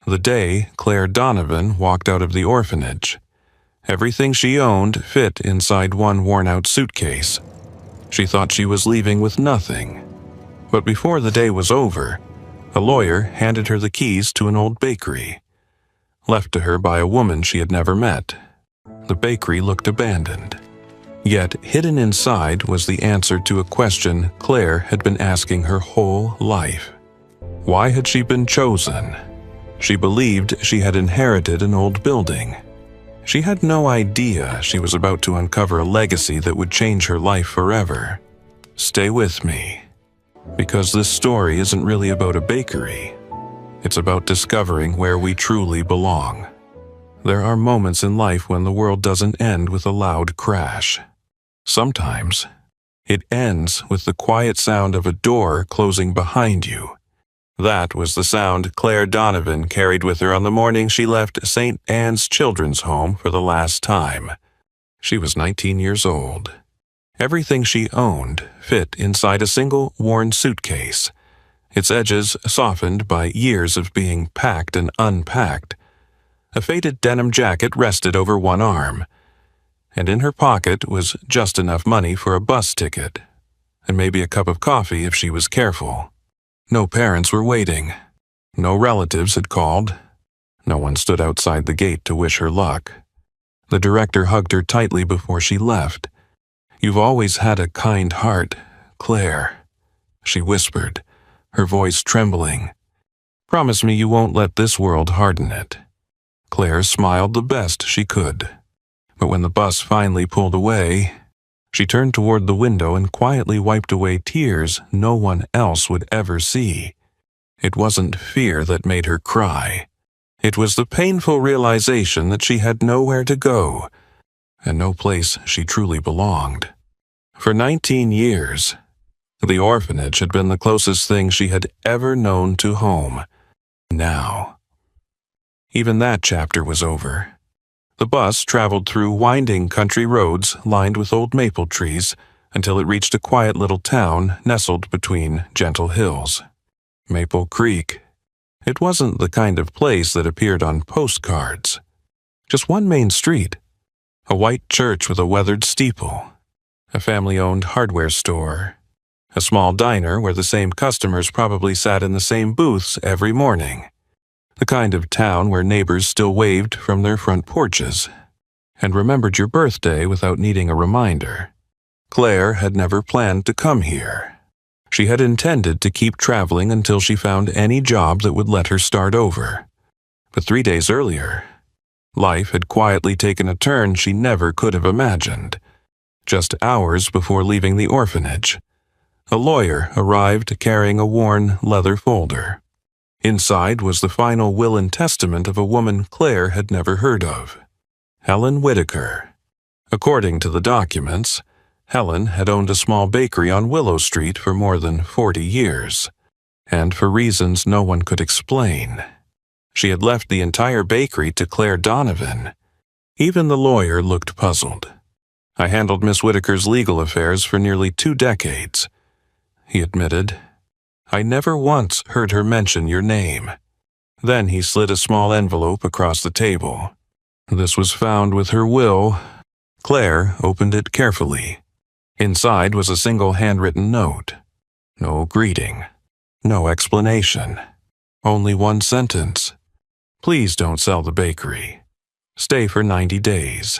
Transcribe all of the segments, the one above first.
The day Claire Donovan walked out of the orphanage, everything she owned fit inside one worn-out suitcase. She thought she was leaving with nothing. But before the day was over, a lawyer handed her the keys to an old bakery, left to her by a woman she had never met. The bakery looked abandoned. Yet hidden inside was the answer to a question Claire had been asking her whole life. Why had she been chosen? She believed she had inherited an old building. She had no idea she was about to uncover a legacy that would change her life forever. Stay with me, because this story isn't really about a bakery. It's about discovering where we truly belong. There are moments in life when the world doesn't end with a loud crash. Sometimes, it ends with the quiet sound of a door closing behind you. That was the sound Claire Donovan carried with her on the morning she left St. Anne's Children's Home for the last time. She was 19 years old. Everything she owned fit inside a single worn suitcase, its edges softened by years of being packed and unpacked. A faded denim jacket rested over one arm, and in her pocket was just enough money for a bus ticket, and maybe a cup of coffee if she was careful. No parents were waiting. No relatives had called. No one stood outside the gate to wish her luck. The director hugged her tightly before she left. "You've always had a kind heart, Claire," she whispered, her voice trembling. "Promise me you won't let this world harden it." Claire smiled the best she could. But when the bus finally pulled away, she turned toward the window and quietly wiped away tears no one else would ever see. It wasn't fear that made her cry. It was the painful realization that she had nowhere to go, and no place she truly belonged. For 19 years, the orphanage had been the closest thing she had ever known to home. Now, even that chapter was over. The bus traveled through winding country roads lined with old maple trees until it reached a quiet little town nestled between gentle hills. Maple Creek. It wasn't the kind of place that appeared on postcards. Just one main street, a white church with a weathered steeple, a family-owned hardware store, a small diner where the same customers probably sat in the same booths every morning. The kind of town where neighbors still waved from their front porches and remembered your birthday without needing a reminder. Claire had never planned to come here. She had intended to keep traveling until she found any job that would let her start over. But 3 days earlier, life had quietly taken a turn she never could have imagined. Just hours before leaving the orphanage, a lawyer arrived carrying a worn leather folder. Inside was the final will and testament of a woman Claire had never heard of, Helen Whitaker. According to the documents, Helen had owned a small bakery on Willow Street for more than 40 years, and for reasons no one could explain, she had left the entire bakery to Claire Donovan. Even the lawyer looked puzzled. "I handled Miss Whitaker's legal affairs for nearly 2 decades," he admitted. "I never once heard her mention your name." Then he slid a small envelope across the table. This was found with her will. Claire opened it carefully. Inside was a single handwritten note. No greeting. No explanation. Only one sentence. "Please don't sell the bakery. Stay for 90 days,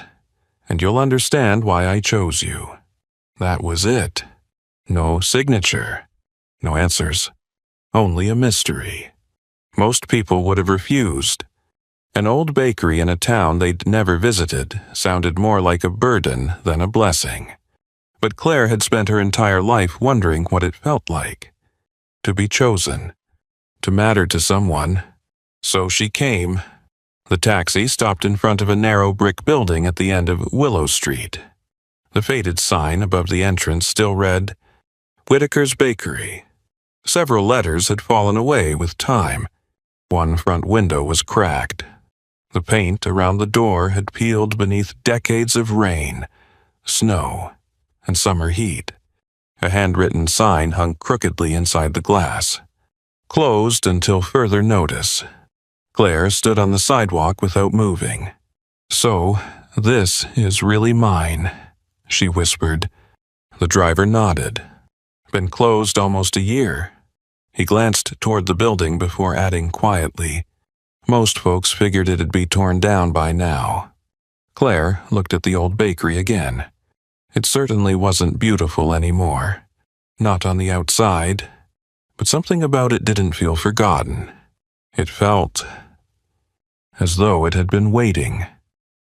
and you'll understand why I chose you." That was it. No signature. No answers. Only a mystery. Most people would have refused. An old bakery in a town they'd never visited sounded more like a burden than a blessing. But Claire had spent her entire life wondering what it felt like. To be chosen. To matter to someone. So she came. The taxi stopped in front of a narrow brick building at the end of Willow Street. The faded sign above the entrance still read, "Whitaker's Bakery." Several letters had fallen away with time. One front window was cracked. The paint around the door had peeled beneath decades of rain, snow, and summer heat. A handwritten sign hung crookedly inside the glass. "Closed until further notice. Claire stood on the sidewalk without moving. "So, this is really mine," she whispered. The driver nodded. "Been closed almost a year." He glanced toward the building before adding quietly, "Most folks figured it'd be torn down by now." Claire looked at the old bakery again. It certainly wasn't beautiful anymore. Not on the outside, but something about it didn't feel forgotten. It felt as though it had been waiting.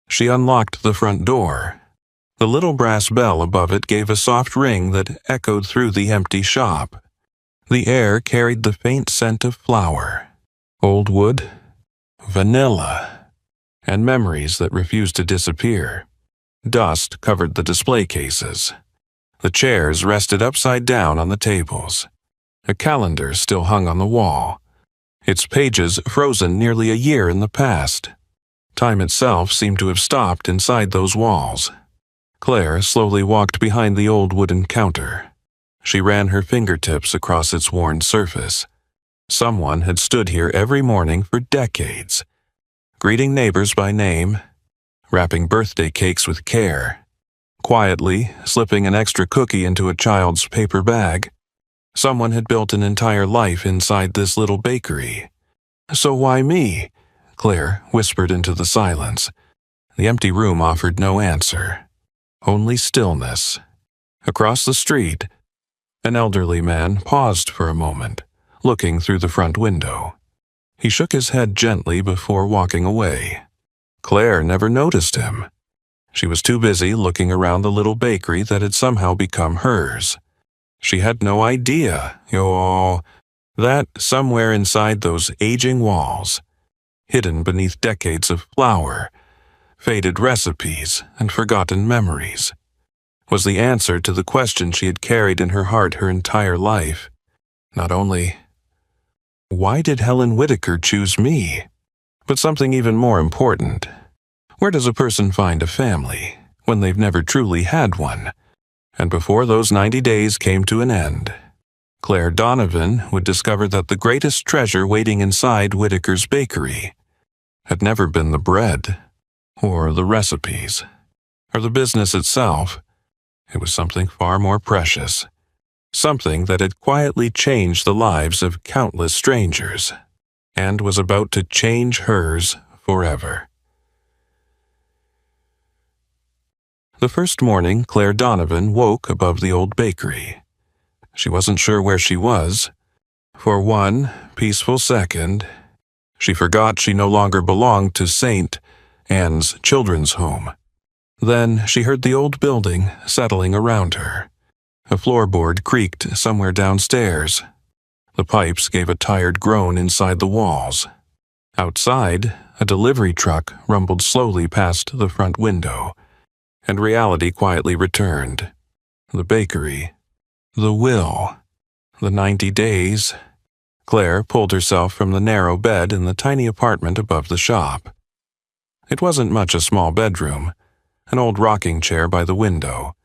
She unlocked the front door. The little brass bell above it gave a soft ring that echoed through the empty shop. The air carried the faint scent of flour, old wood, vanilla, and memories that refused to disappear. Dust covered the display cases. The chairs rested upside down on the tables. A calendar still hung on the wall, its pages frozen nearly a year in the past. Time itself seemed to have stopped inside those walls. Claire slowly walked behind the old wooden counter. She ran her fingertips across its worn surface. Someone had stood here every morning for decades, greeting neighbors by name, wrapping birthday cakes with care, quietly slipping an extra cookie into a child's paper bag. Someone had built an entire life inside this little bakery. "So why me?" Claire whispered into the silence. The empty room offered no answer, only stillness. Across the street, an elderly man paused for a moment, looking through the front window. He shook his head gently before walking away. Claire never noticed him. She was too busy looking around the little bakery that had somehow become hers. She had no idea, that somewhere inside those aging walls, hidden beneath decades of flour, faded recipes, and forgotten memories, was the answer to the question she had carried in her heart her entire life. Not only, why did Helen Whitaker choose me? But something even more important. Where does a person find a family when they've never truly had one? And before those 90 days came to an end, Claire Donovan would discover that the greatest treasure waiting inside Whitaker's bakery had never been the bread, or the recipes, or the business itself. It was something far more precious, something that had quietly changed the lives of countless strangers, and was about to change hers forever. The first morning, Claire Donovan woke above the old bakery. She wasn't sure where she was. For one peaceful second, she forgot she no longer belonged to St. Anne's Children's Home. Then she heard the old building settling around her. A floorboard creaked somewhere downstairs. The pipes gave a tired groan inside the walls. Outside, a delivery truck rumbled slowly past the front window, and reality quietly returned. The bakery, the will, the 90 days. Claire pulled herself from the narrow bed in the tiny apartment above the shop. It wasn't much a small bedroom, an old rocking chair by the window,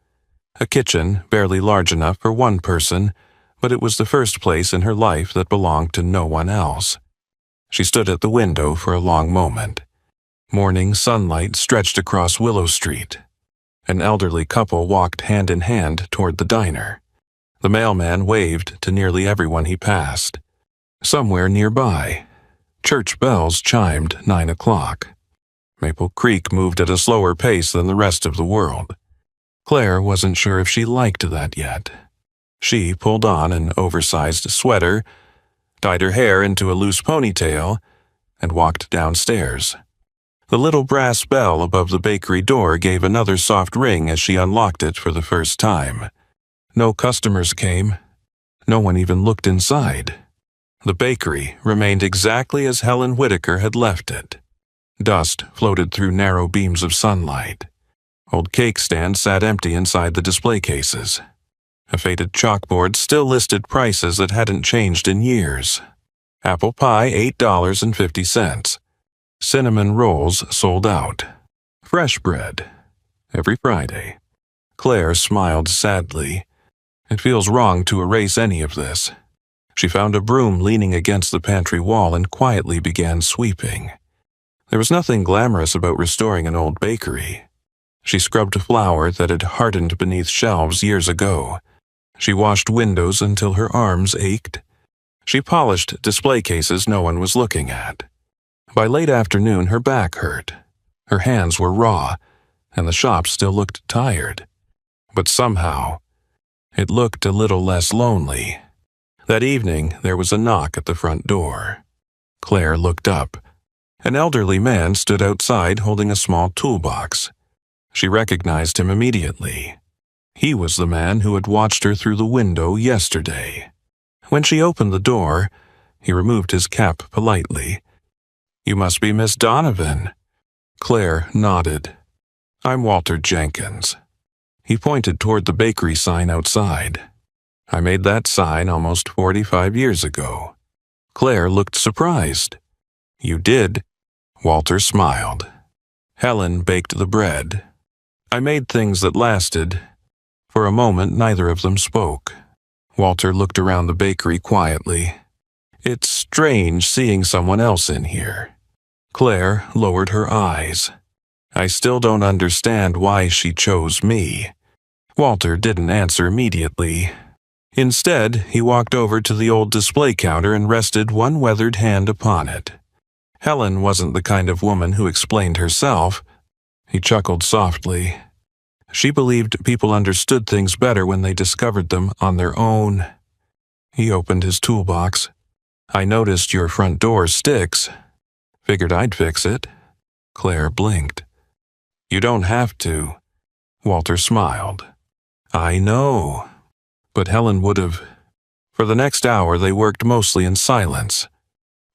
a kitchen barely large enough for one person, but it was the first place in her life that belonged to no one else. She stood at the window for a long moment. Morning sunlight stretched across Willow Street. An elderly couple walked hand in hand toward the diner. The mailman waved to nearly everyone he passed. Somewhere nearby, church bells chimed 9 o'clock. Maple Creek moved at a slower pace than the rest of the world. Claire wasn't sure if she liked that yet. She pulled on an oversized sweater, tied her hair into a loose ponytail, and walked downstairs. The little brass bell above the bakery door gave another soft ring as she unlocked it for the first time. No customers came. No one even looked inside. The bakery remained exactly as Helen Whitaker had left it. Dust floated through narrow beams of sunlight. Old cake stands sat empty inside the display cases. A faded chalkboard still listed prices that hadn't changed in years. Apple pie, $8.50. Cinnamon rolls sold out. Fresh bread. Every Friday. Claire smiled sadly. It feels wrong to erase any of this. She found a broom leaning against the pantry wall and quietly began sweeping. There was nothing glamorous about restoring an old bakery. She scrubbed flour that had hardened beneath shelves years ago. She washed windows until her arms ached. She polished display cases no one was looking at. By late afternoon, her back hurt. Her hands were raw, and the shop still looked tired. But somehow, it looked a little less lonely. That evening, there was a knock at the front door. Claire looked up. An elderly man stood outside holding a small toolbox. She recognized him immediately. He was the man who had watched her through the window yesterday. When she opened the door, he removed his cap politely. "You must be Miss Donovan." Claire nodded. "I'm Walter Jenkins." He pointed toward the bakery sign outside. "I made that sign almost 45 years ago." Claire looked surprised. "You did?" Walter smiled. "Helen baked the bread. I made things that lasted." For a moment, neither of them spoke. Walter looked around the bakery quietly. "It's strange seeing someone else in here." Claire lowered her eyes. "I still don't understand why she chose me." Walter didn't answer immediately. Instead, he walked over to the old display counter and rested one weathered hand upon it. Helen wasn't the kind of woman who explained herself. He chuckled softly. She believed people understood things better when they discovered them on their own. He opened his toolbox. "I noticed your front door sticks. Figured I'd fix it." Claire blinked. "You don't have to." Walter smiled. "I know." But Helen would have. For the next hour, they worked mostly in silence.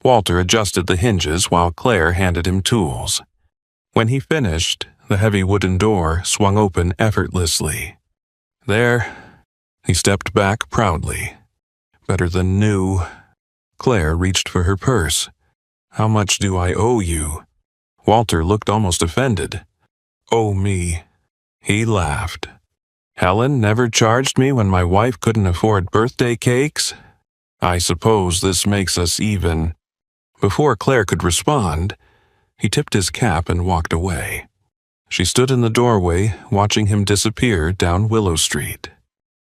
Walter adjusted the hinges while Claire handed him tools. When he finished, the heavy wooden door swung open effortlessly. "There." He stepped back proudly. "Better than new." Claire reached for her purse. "How much do I owe you?" Walter looked almost offended. "Owe me." He laughed. "Helen never charged me when my wife couldn't afford birthday cakes? I suppose this makes us even." Before Claire could respond, he tipped his cap and walked away. She stood in the doorway, watching him disappear down Willow Street.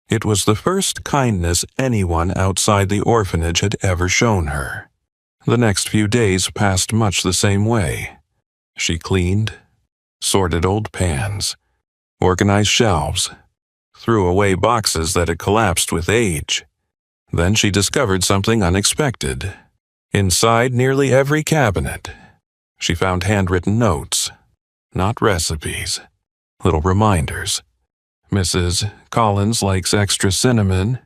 It was the first kindness anyone outside the orphanage had ever shown her. The next few days passed much the same way. She cleaned, sorted old pans, organized shelves, threw away boxes that had collapsed with age. Then she discovered something unexpected. Inside nearly every cabinet, she found handwritten notes, not recipes, little reminders. "Mrs. Collins likes extra cinnamon.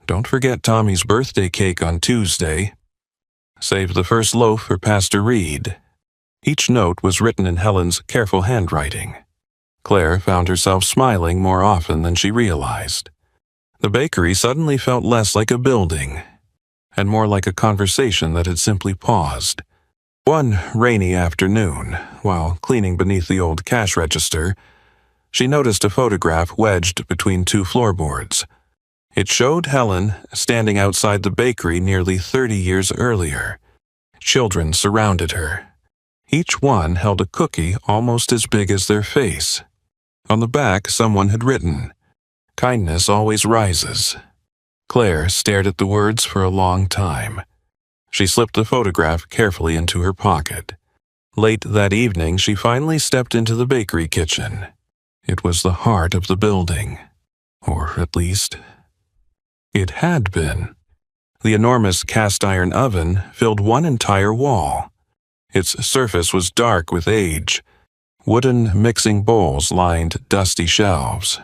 Don't forget Tommy's birthday cake on Tuesday. Save the first loaf for Pastor Reed." Each note was written in Helen's careful handwriting. Claire found herself smiling more often than she realized. The bakery suddenly felt less like a building, and more like a conversation that had simply paused. One rainy afternoon, while cleaning beneath the old cash register, she noticed a photograph wedged between two floorboards. It showed Helen standing outside the bakery nearly 30 years earlier. Children surrounded her. Each one held a cookie almost as big as their face. On the back, someone had written, "Kindness always rises." Claire stared at the words for a long time. She slipped the photograph carefully into her pocket. Late that evening, she finally stepped into the bakery kitchen. It was the heart of the building. Or at least, it had been. The enormous cast-iron oven filled one entire wall. Its surface was dark with age. Wooden mixing bowls lined dusty shelves.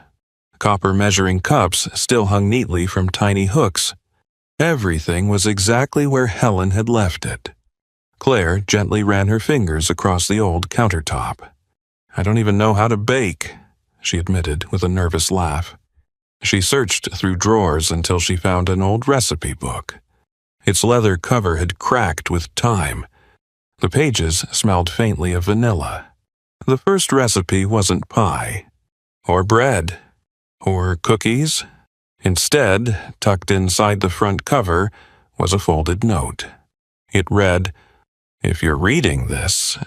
Copper measuring cups still hung neatly from tiny hooks. Everything was exactly where Helen had left it. Claire gently ran her fingers across the old countertop. "I don't even know how to bake," she admitted with a nervous laugh. She searched through drawers until she found an old recipe book. Its leather cover had cracked with time. The pages smelled faintly of vanilla. The first recipe wasn't pie, or bread, or cookies. Instead, tucked inside the front cover, was a folded note. It read, "If you're reading this,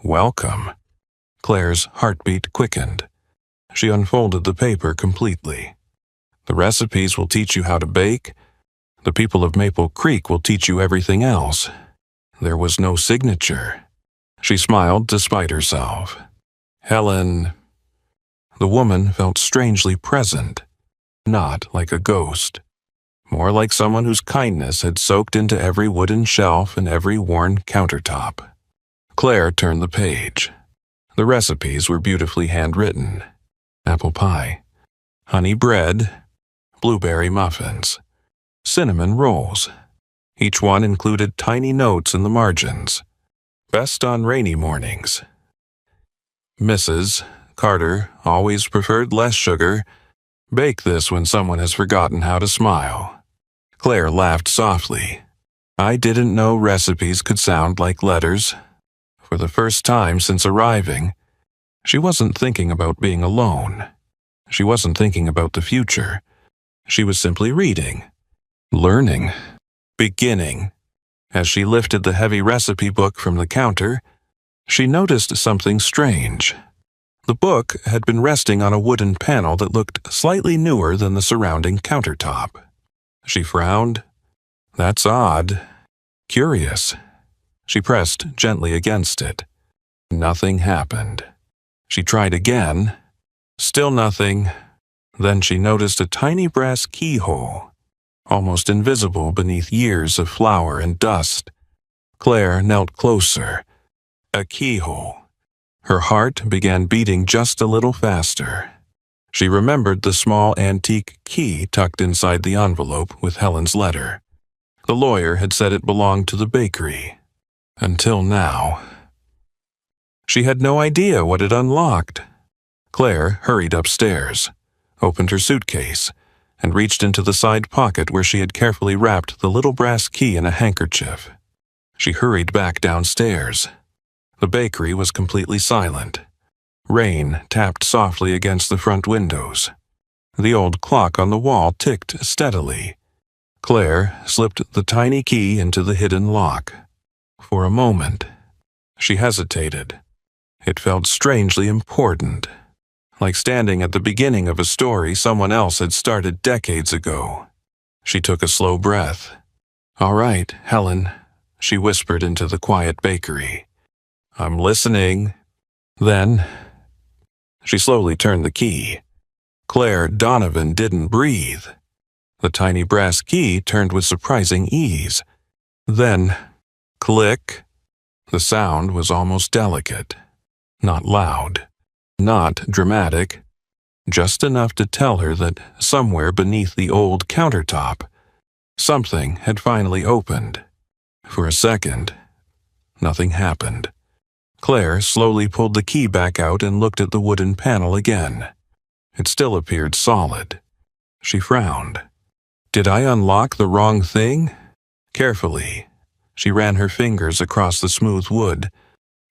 welcome." Claire's heartbeat quickened. She unfolded the paper completely. "The recipes will teach you how to bake. The people of Maple Creek will teach you everything else." There was no signature. She smiled despite herself. "Helen." The woman felt strangely present, not like a ghost, more like someone whose kindness had soaked into every wooden shelf and every worn countertop. Claire turned the page. The recipes were beautifully handwritten. Apple pie, honey bread, blueberry muffins, cinnamon rolls. Each one included tiny notes in the margins. Best on rainy mornings. Mrs. Carter always preferred less sugar. Bake this when someone has forgotten how to smile. Claire laughed softly. I didn't know recipes could sound like letters. For the first time since arriving, she wasn't thinking about being alone. She wasn't thinking about the future. She was simply reading, learning, beginning. As she lifted the heavy recipe book from the counter, she noticed something strange. The book had been resting on a wooden panel that looked slightly newer than the surrounding countertop. She frowned. That's odd. Curious. She pressed gently against it. Nothing happened. She tried again. Still nothing. Then she noticed a tiny brass keyhole, almost invisible beneath years of flour and dust. Claire knelt closer. A keyhole. Her heart began beating just a little faster. She remembered the small antique key tucked inside the envelope with Helen's letter. The lawyer had said it belonged to the bakery. Until now. She had no idea what it unlocked. Claire hurried upstairs, opened her suitcase, and reached into the side pocket where she had carefully wrapped the little brass key in a handkerchief. She hurried back downstairs. The bakery was completely silent. Rain tapped softly against the front windows. The old clock on the wall ticked steadily. Claire slipped the tiny key into the hidden lock. For a moment, she hesitated. It felt strangely important, like standing at the beginning of a story someone else had started decades ago. She took a slow breath. "All right, Helen," she whispered into the quiet bakery. "I'm listening." Then, she slowly turned the key. Claire Donovan didn't breathe. The tiny brass key turned with surprising ease. Then, click. The sound was almost delicate. Not loud. Not dramatic. Just enough to tell her that somewhere beneath the old countertop, something had finally opened. For a second, nothing happened. Claire slowly pulled the key back out and looked at the wooden panel again. It still appeared solid. She frowned. Did I unlock the wrong thing? Carefully, she ran her fingers across the smooth wood.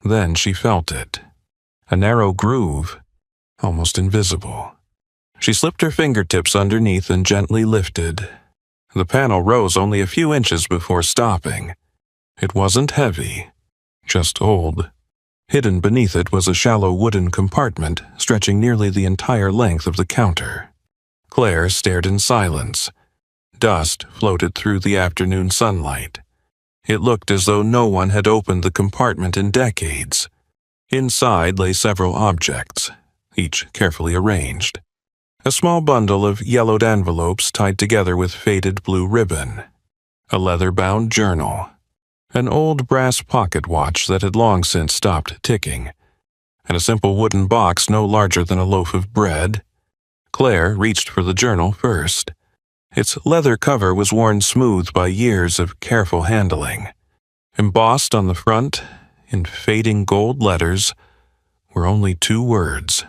Then she felt it. A narrow groove, almost invisible. She slipped her fingertips underneath and gently lifted. The panel rose only a few inches before stopping. It wasn't heavy, just old. Hidden beneath it was a shallow wooden compartment stretching nearly the entire length of the counter. Claire stared in silence. Dust floated through the afternoon sunlight. It looked as though no one had opened the compartment in decades. Inside lay several objects, each carefully arranged. A small bundle of yellowed envelopes tied together with faded blue ribbon. A leather-bound journal. An old brass pocket watch that had long since stopped ticking, and a simple wooden box no larger than a loaf of bread. Claire reached for the journal first. Its leather cover was worn smooth by years of careful handling. Embossed on the front, in fading gold letters, were only 2 words.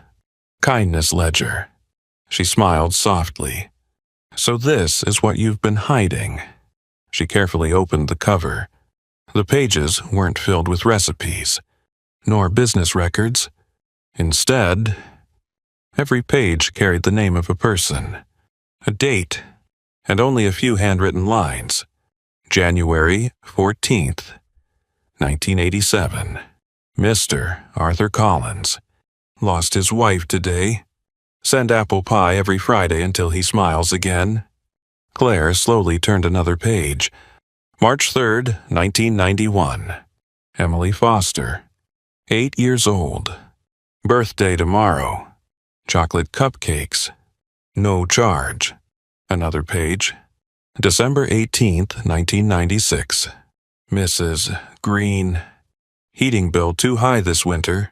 Kindness Ledger. She smiled softly. So this is what you've been hiding. She carefully opened the cover. The pages weren't filled with recipes, nor business records. Instead, every page carried the name of a person, A date, and only a few handwritten lines. January 14th, 1987. Mr. Arthur Collins. Lost his wife today. Send apple pie every Friday until he smiles again. Claire slowly turned another page. March 3rd, 1991. Emily Foster. 8 years old. Birthday tomorrow. Chocolate cupcakes. No charge. Another page. December 18th, 1996. Mrs. Green. Heating bill too high this winter.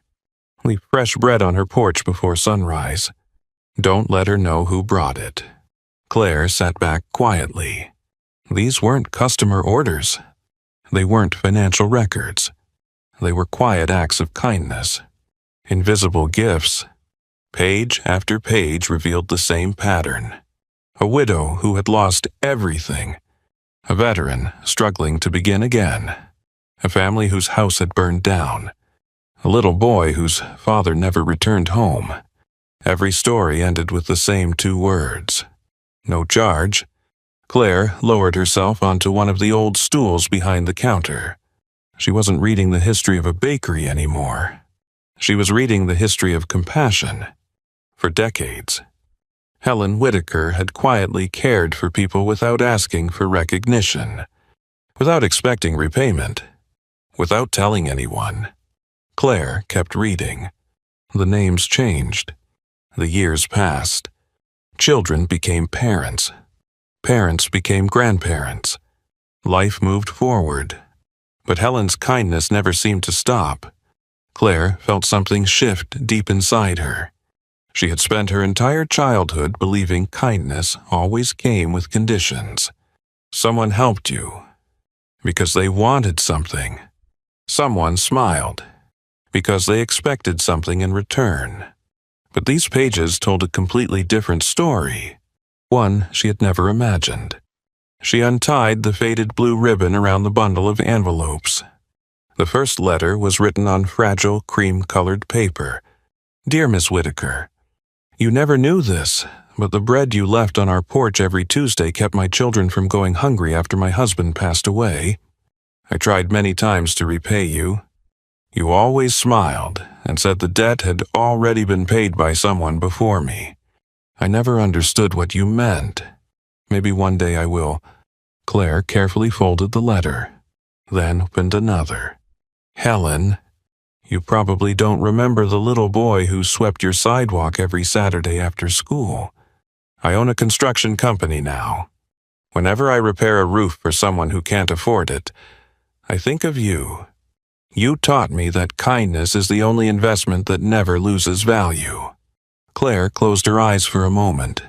Leave fresh bread on her porch before sunrise. Don't let her know who brought it. Claire sat back quietly. These weren't customer orders. They weren't financial records. They were quiet acts of kindness. Invisible gifts. Page after page revealed the same pattern. A widow who had lost everything. A veteran struggling to begin again. A family whose house had burned down. A little boy whose father never returned home. Every story ended with the same 2 words. No charge. Claire lowered herself onto one of the old stools behind the counter. She wasn't reading the history of a bakery anymore. She was reading the history of compassion. For decades, Helen Whitaker had quietly cared for people without asking for recognition, without expecting repayment, without telling anyone. Claire kept reading. The names changed. The years passed. Children became parents. Parents became grandparents. Life moved forward. But Helen's kindness never seemed to stop. Claire felt something shift deep inside her. She had spent her entire childhood believing kindness always came with conditions. Someone helped you because they wanted something. Someone smiled because they expected something in return. But these pages told a completely different story, one she had never imagined. She untied the faded blue ribbon around the bundle of envelopes. The first letter was written on fragile, cream-colored paper. Dear Miss Whitaker, you never knew this, but the bread you left on our porch every Tuesday kept my children from going hungry after my husband passed away. I tried many times to repay you. You always smiled and said the debt had already been paid by someone before me. I never understood what you meant. Maybe one day I will. Claire carefully folded the letter, then opened another. Helen, you probably don't remember the little boy who swept your sidewalk every Saturday after school. I own a construction company now. Whenever I repair a roof for someone who can't afford it, I think of you. You taught me that kindness is the only investment that never loses value. Claire closed her eyes for a moment.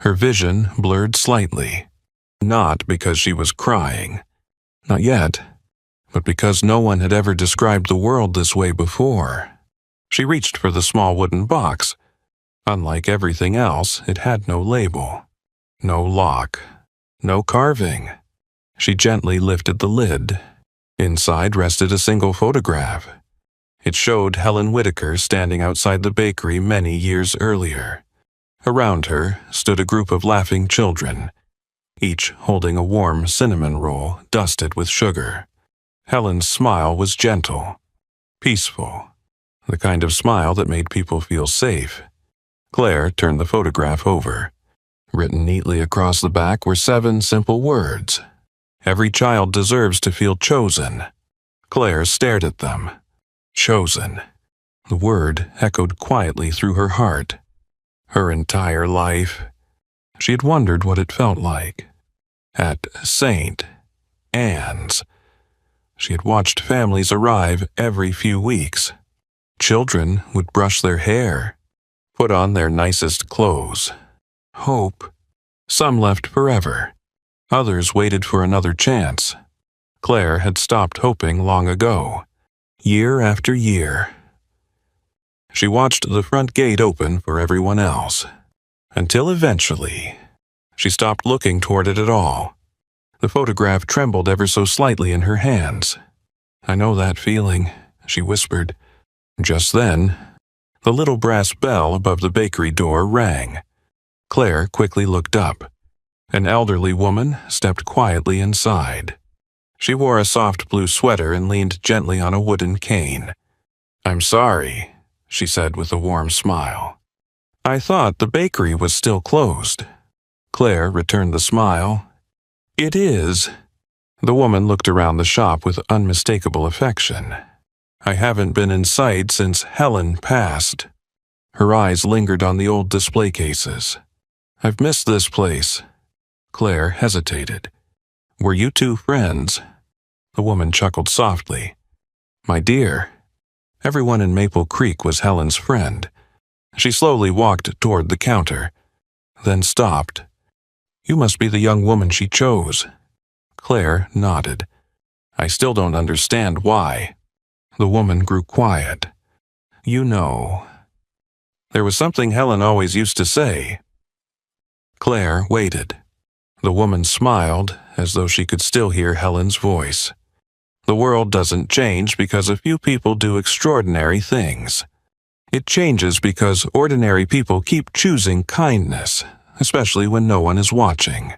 Her vision blurred slightly. Not because she was crying. Not yet. But because no one had ever described the world this way before. She reached for the small wooden box. Unlike everything else, it had no label. No lock. No carving. She gently lifted the lid. Inside rested a single photograph. It showed Helen Whitaker standing outside the bakery many years earlier. Around her stood a group of laughing children, each holding a warm cinnamon roll dusted with sugar. Helen's smile was gentle, peaceful, the kind of smile that made people feel safe. Claire turned the photograph over. Written neatly across the back were 7 simple words. Every child deserves to feel chosen. Claire stared at them. Chosen. The word echoed quietly through her heart. Her entire life, she had wondered what it felt like. At St. Anne's, she had watched families arrive every few weeks. Children would brush their hair, put on their nicest clothes. Hope. Some left forever. Others waited for another chance. Claire had stopped hoping long ago, year after year. She watched the front gate open for everyone else, until eventually, she stopped looking toward it at all. The photograph trembled ever so slightly in her hands. I know that feeling, she whispered. Just then, the little brass bell above the bakery door rang. Claire quickly looked up. An elderly woman stepped quietly inside. She wore a soft blue sweater and leaned gently on a wooden cane. "I'm sorry," she said with a warm smile. "I thought the bakery was still closed." Claire returned the smile. "It is." The woman looked around the shop with unmistakable affection. "I haven't been in sight since Helen passed." Her eyes lingered on the old display cases. "I've missed this place." Claire hesitated. "Were you two friends?" The woman chuckled softly. "My dear, everyone in Maple Creek was Helen's friend." She slowly walked toward the counter, then stopped. "You must be the young woman she chose." Claire nodded. "I still don't understand why." The woman grew quiet. "You know, there was something Helen always used to say." Claire waited. The woman smiled, as though she could still hear Helen's voice. "The world doesn't change because a few people do extraordinary things. It changes because ordinary people keep choosing kindness, especially when no one is watching."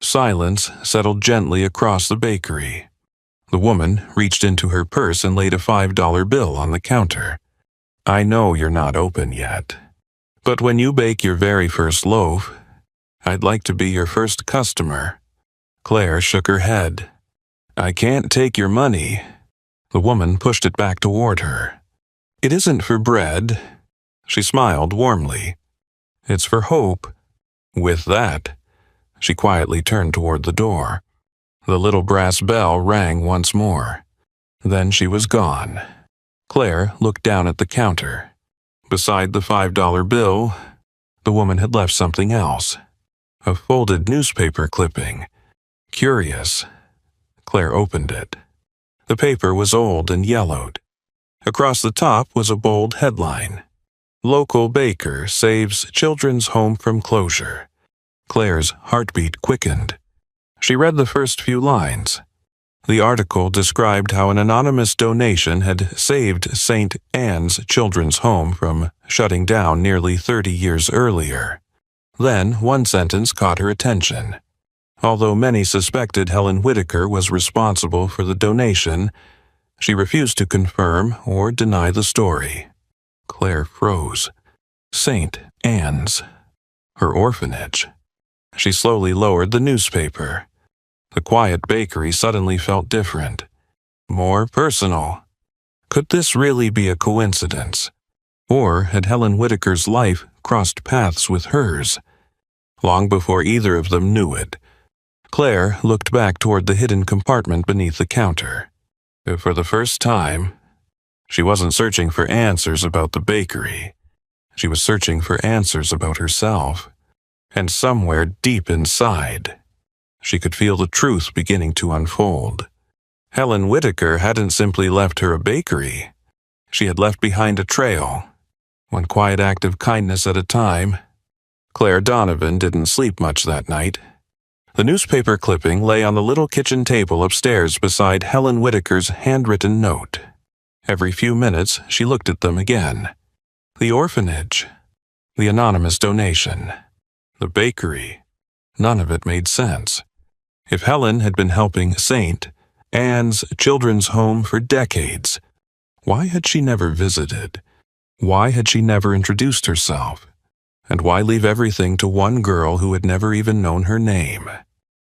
Silence settled gently across the bakery. The woman reached into her purse and laid a $5 bill on the counter. "I know you're not open yet, but when you bake your very first loaf, I'd like to be your first customer." Claire shook her head. "I can't take your money." The woman pushed it back toward her. "It isn't for bread." She smiled warmly. "It's for hope." With that, she quietly turned toward the door. The little brass bell rang once more. Then she was gone. Claire looked down at the counter. Beside the $5 bill, the woman had left something else. A folded newspaper clipping. Curious. Claire opened it. The paper was old and yellowed. Across the top was a bold headline. "Local baker saves children's home from closure." Claire's heartbeat quickened. She read the first few lines. The article described how an anonymous donation had saved St. Anne's Children's Home from shutting down nearly 30 years earlier. Then one sentence caught her attention. Although many suspected Helen Whitaker was responsible for the donation, she refused to confirm or deny the story. Claire froze. St. Anne's. Her orphanage. She slowly lowered the newspaper. The quiet bakery suddenly felt different. More personal. Could this really be a coincidence? Or had Helen Whitaker's life crossed paths with hers? Long before either of them knew it, Claire looked back toward the hidden compartment beneath the counter. For the first time, she wasn't searching for answers about the bakery. She was searching for answers about herself. And somewhere deep inside, she could feel the truth beginning to unfold. Helen Whitaker hadn't simply left her a bakery. She had left behind a trail. One quiet act of kindness at a time. Claire Donovan didn't sleep much that night. The newspaper clipping lay on the little kitchen table upstairs beside Helen Whitaker's handwritten note. Every few minutes, she looked at them again. The orphanage. The anonymous donation. The bakery. None of it made sense. If Helen had been helping St. Anne's Children's Home for decades, why had she never visited? Why had she never introduced herself? And why leave everything to one girl who had never even known her name?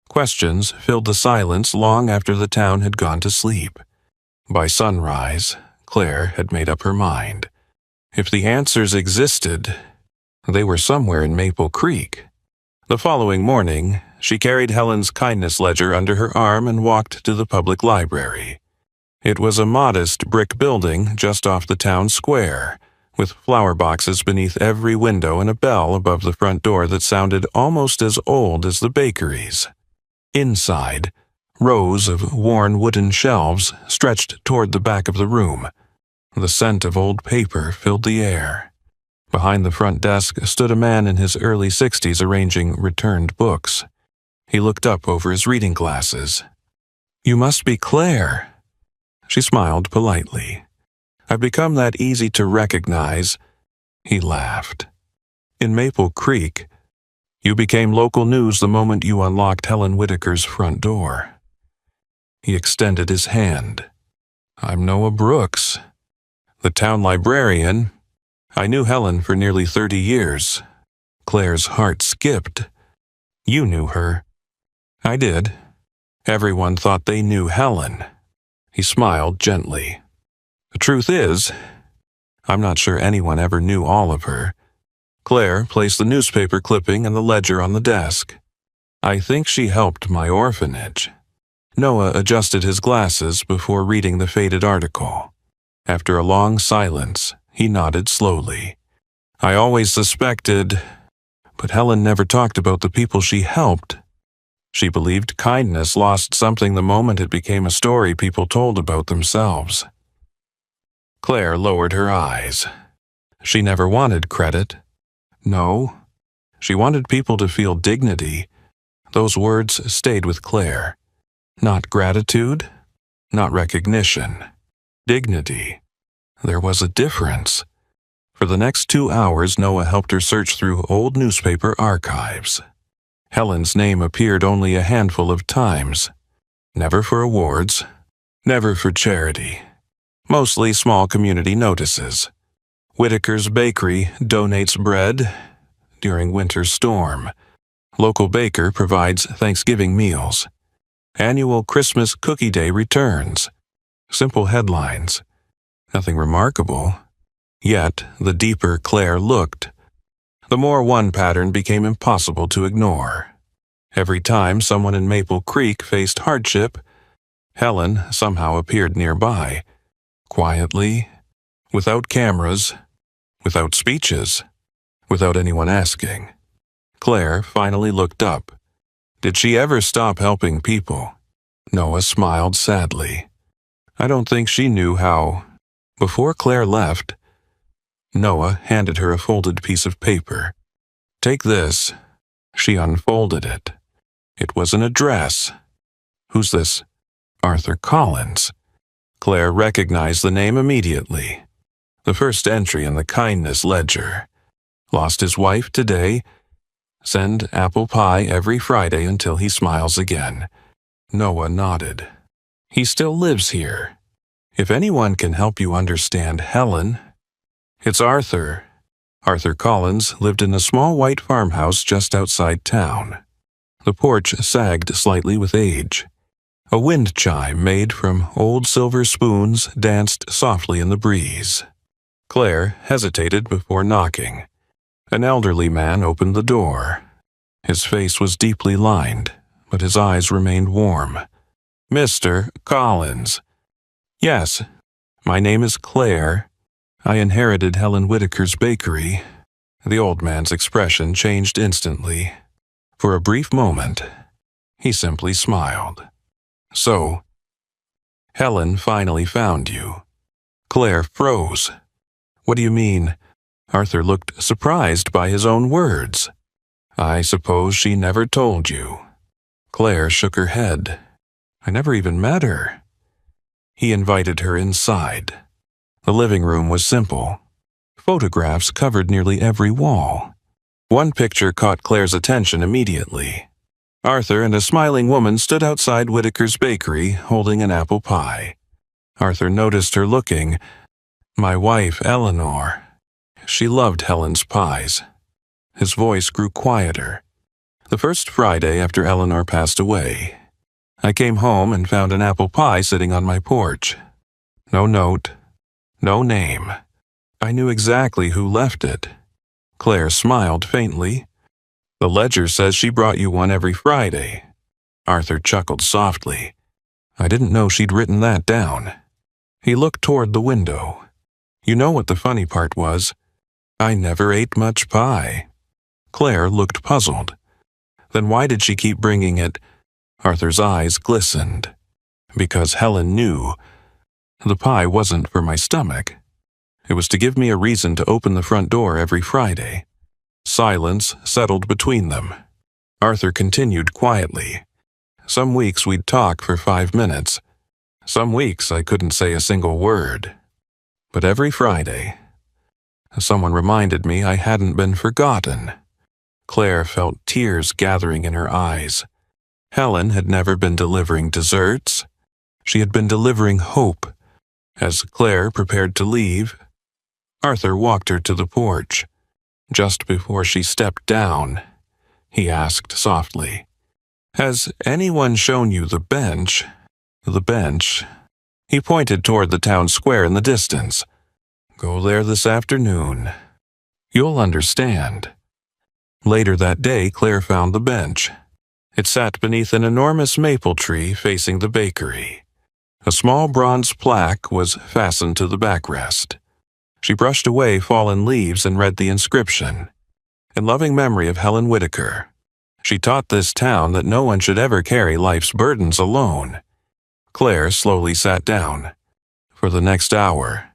Questions filled the silence long after the town had gone to sleep. By sunrise, Claire had made up her mind. If the answers existed, they were somewhere in Maple Creek. The following morning, she carried Helen's kindness ledger under her arm and walked to the public library. It was a modest brick building just off the town square, with flower boxes beneath every window and a bell above the front door that sounded almost as old as the bakery's. Inside, rows of worn wooden shelves stretched toward the back of the room. The scent of old paper filled the air. Behind the front desk stood a man in his early 60s arranging returned books. He looked up over his reading glasses. "You must be Claire." She smiled politely. "I've become that easy to recognize." He laughed. "In Maple Creek, You became local news the moment you unlocked Helen Whitaker's front door. He extended his hand. I'm Noah Brooks, the town librarian. I knew Helen for nearly 30 years. Claire's heart skipped. You knew her. I did. Everyone thought they knew Helen. He smiled gently. The truth is, I'm not sure anyone ever knew all of her. Claire placed the newspaper clipping and the ledger on the desk. I think she helped my orphanage. Noah adjusted his glasses before reading the faded article. After a long silence, he nodded slowly. I always suspected, but Helen never talked about the people she helped. She believed kindness lost something the moment it became a story people told about themselves. Claire lowered her eyes. She never wanted credit. No, she wanted people to feel dignity. Those words stayed with Claire. Not gratitude, not recognition. Dignity. There was a difference. For the next 2 hours, Noah helped her search through old newspaper archives. Helen's name appeared only a handful of times. Never for awards, never for charity. Mostly small community notices. Whitaker's Bakery donates bread during winter storm. Local baker provides Thanksgiving meals. Annual Christmas Cookie Day returns. Simple headlines. Nothing remarkable. Yet, the deeper Claire looked, the more one pattern became impossible to ignore. Every time someone in Maple Creek faced hardship, Helen somehow appeared nearby. Quietly, without cameras, without speeches, without anyone asking. Claire finally looked up. Did she ever stop helping people? Noah smiled sadly. I don't think she knew how. Before Claire left, Noah handed her a folded piece of paper. Take this. She unfolded it. It was an address. Who's this? Arthur Collins. Claire recognized the name immediately. The first entry in the kindness ledger. Lost his wife today. Send apple pie every Friday until he smiles again. Noah nodded. He still lives here. If anyone can help you understand Helen, it's Arthur. Arthur Collins lived in a small white farmhouse just outside town. The porch sagged slightly with age. A wind chime made from old silver spoons danced softly in the breeze. Claire hesitated before knocking. An elderly man opened the door. His face was deeply lined, but his eyes remained warm. Mr. Collins. Yes, my name is Claire. I inherited Helen Whitaker's bakery. The old man's expression changed instantly. For a brief moment, he simply smiled. So, Helen finally found you. Claire froze. What do you mean? Arthur looked surprised by his own words. I suppose she never told you. Claire shook her head. I never even met her. He invited her inside. The living room was simple. Photographs covered nearly every wall. One picture caught Claire's attention immediately. Arthur and a smiling woman stood outside Whitaker's bakery holding an apple pie. Arthur noticed her looking. My wife, Eleanor. She loved Helen's pies. His voice grew quieter. The first Friday after Eleanor passed away, I came home and found an apple pie sitting on my porch. No note. No name. I knew exactly who left it. Claire smiled faintly. The ledger says she brought you one every Friday. Arthur chuckled softly. I didn't know she'd written that down. He looked toward the window. You know what the funny part was? I never ate much pie. Claire looked puzzled. Then why did she keep bringing it? Arthur's eyes glistened. Because Helen knew. The pie wasn't for my stomach. It was to give me a reason to open the front door every Friday. Silence settled between them. Arthur continued quietly. Some weeks we'd talk for 5 minutes. Some weeks I couldn't say a single word. But every Friday, someone reminded me I hadn't been forgotten. Claire felt tears gathering in her eyes. Helen had never been delivering desserts. She had been delivering hope. As Claire prepared to leave, Arthur walked her to the porch. Just before she stepped down, he asked softly, "Has anyone shown you the bench?" The bench. He pointed toward the town square in the distance. "Go there this afternoon. You'll understand." Later that day, Claire found the bench. It sat beneath an enormous maple tree facing the bakery. A small bronze plaque was fastened to the backrest. She brushed away fallen leaves and read the inscription. "In loving memory of Helen Whitaker. She taught this town that no one should ever carry life's burdens alone." Claire slowly sat down. For the next hour,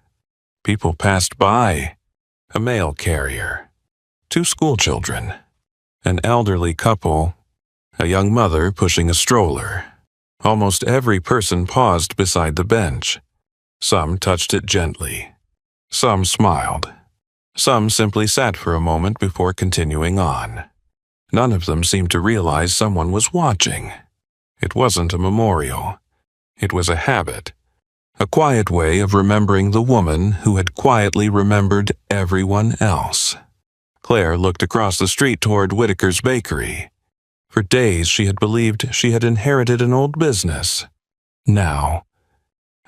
people passed by. A mail carrier, 2 schoolchildren, an elderly couple, a young mother pushing a stroller. Almost every person paused beside the bench. Some touched it gently. Some smiled. Some simply sat for a moment before continuing on. None of them seemed to realize someone was watching. It wasn't a memorial. It was a habit, a quiet way of remembering the woman who had quietly remembered everyone else. Claire looked across the street toward Whitaker's bakery. For days she had believed she had inherited an old business. Now,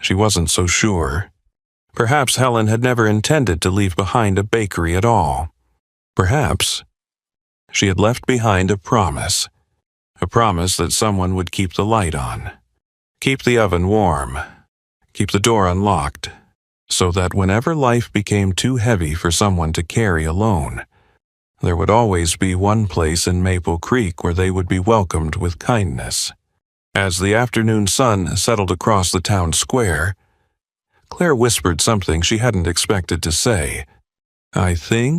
she wasn't so sure. Perhaps Helen had never intended to leave behind a bakery at all. Perhaps she had left behind a promise that someone would keep the light on, keep the oven warm, keep the door unlocked, so that whenever life became too heavy for someone to carry alone, there would always be one place in Maple Creek where they would be welcomed with kindness. As the afternoon sun settled across the town square, Claire whispered something she hadn't expected to say. "I'm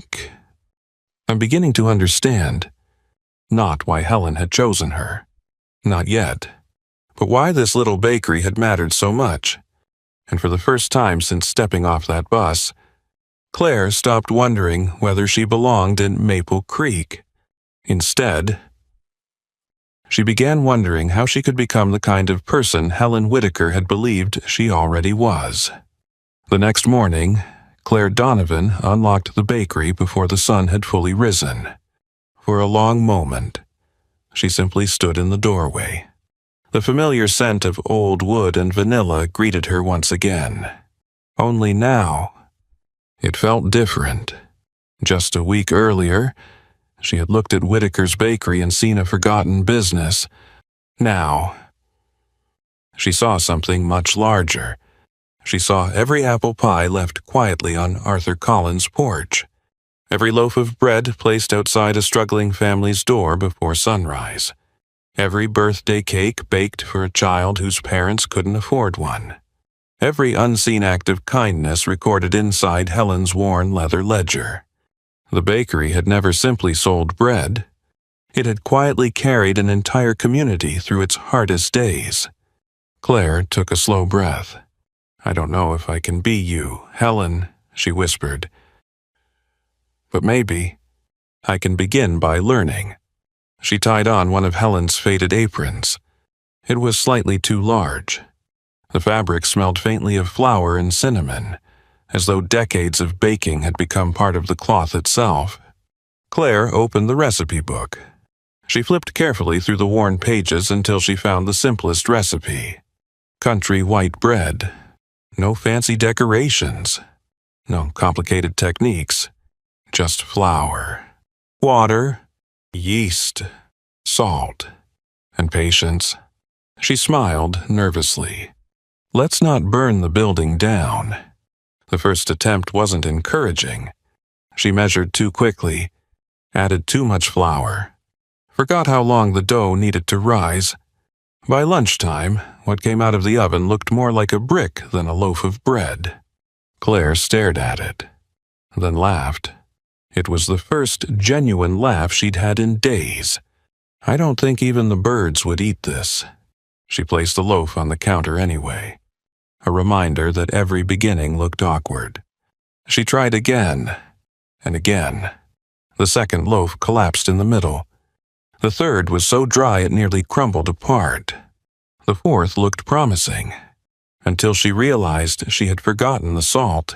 beginning to understand. Not why Helen had chosen her. Not yet. But why this little bakery had mattered so much. And for the first time since stepping off that bus, Claire stopped wondering whether she belonged in Maple Creek. Instead, she began wondering how she could become the kind of person Helen Whitaker had believed she already was. The next morning, Claire Donovan unlocked the bakery before the sun had fully risen. For a long moment, she simply stood in the doorway. The familiar scent of old wood and vanilla greeted her once again. Only now, it felt different. Just a week earlier, she had looked at Whitaker's bakery and seen a forgotten business. Now, she saw something much larger. She saw every apple pie left quietly on Arthur Collins' porch, every loaf of bread placed outside a struggling family's door before sunrise, every birthday cake baked for a child whose parents couldn't afford one, every unseen act of kindness recorded inside Helen's worn leather ledger. The bakery had never simply sold bread. It had quietly carried an entire community through its hardest days. Claire took a slow breath. "I don't know if I can be you, Helen," she whispered. "But maybe I can begin by learning." She tied on one of Helen's faded aprons. It was slightly too large. The fabric smelled faintly of flour and cinnamon, as though decades of baking had become part of the cloth itself. Claire opened the recipe book. She flipped carefully through the worn pages until she found the simplest recipe. Country white bread. No fancy decorations. No complicated techniques. Just flour, water, yeast, salt, and patience. She smiled nervously. Let's not burn the building down. The first attempt wasn't encouraging. She measured too quickly, added too much flour, forgot how long the dough needed to rise. By lunchtime, what came out of the oven looked more like a brick than a loaf of bread. Claire stared at it, then laughed. It was the first genuine laugh she'd had in days. "I don't think even the birds would eat this." She placed the loaf on the counter anyway, a reminder that every beginning looked awkward. She tried again and again. The second loaf collapsed in the middle. The third was so dry it nearly crumbled apart. The fourth looked promising, until she realized she had forgotten the salt.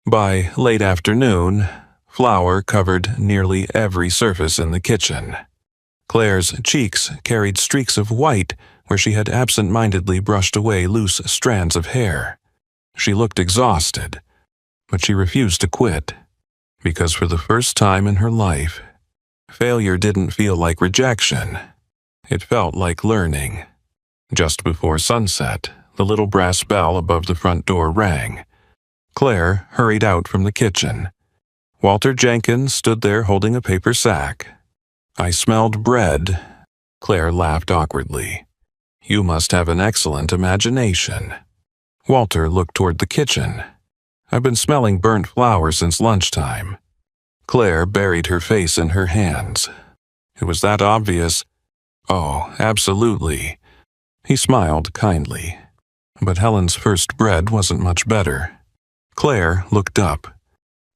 By late afternoon, flour covered nearly every surface in the kitchen. Claire's cheeks carried streaks of white where she had absent-mindedly brushed away loose strands of hair. She looked exhausted, but she refused to quit, because for the first time in her life, failure didn't feel like rejection. It felt like learning. Just before sunset, the little brass bell above the front door rang. Claire hurried out from the kitchen. Walter Jenkins stood there holding a paper sack. "I smelled bread." Claire laughed awkwardly. "You must have an excellent imagination." Walter looked toward the kitchen. "I've been smelling burnt flour since lunchtime." Claire buried her face in her hands. "It was that obvious." "Oh, absolutely." He smiled kindly. But Helen's first bread wasn't much better. Claire looked up.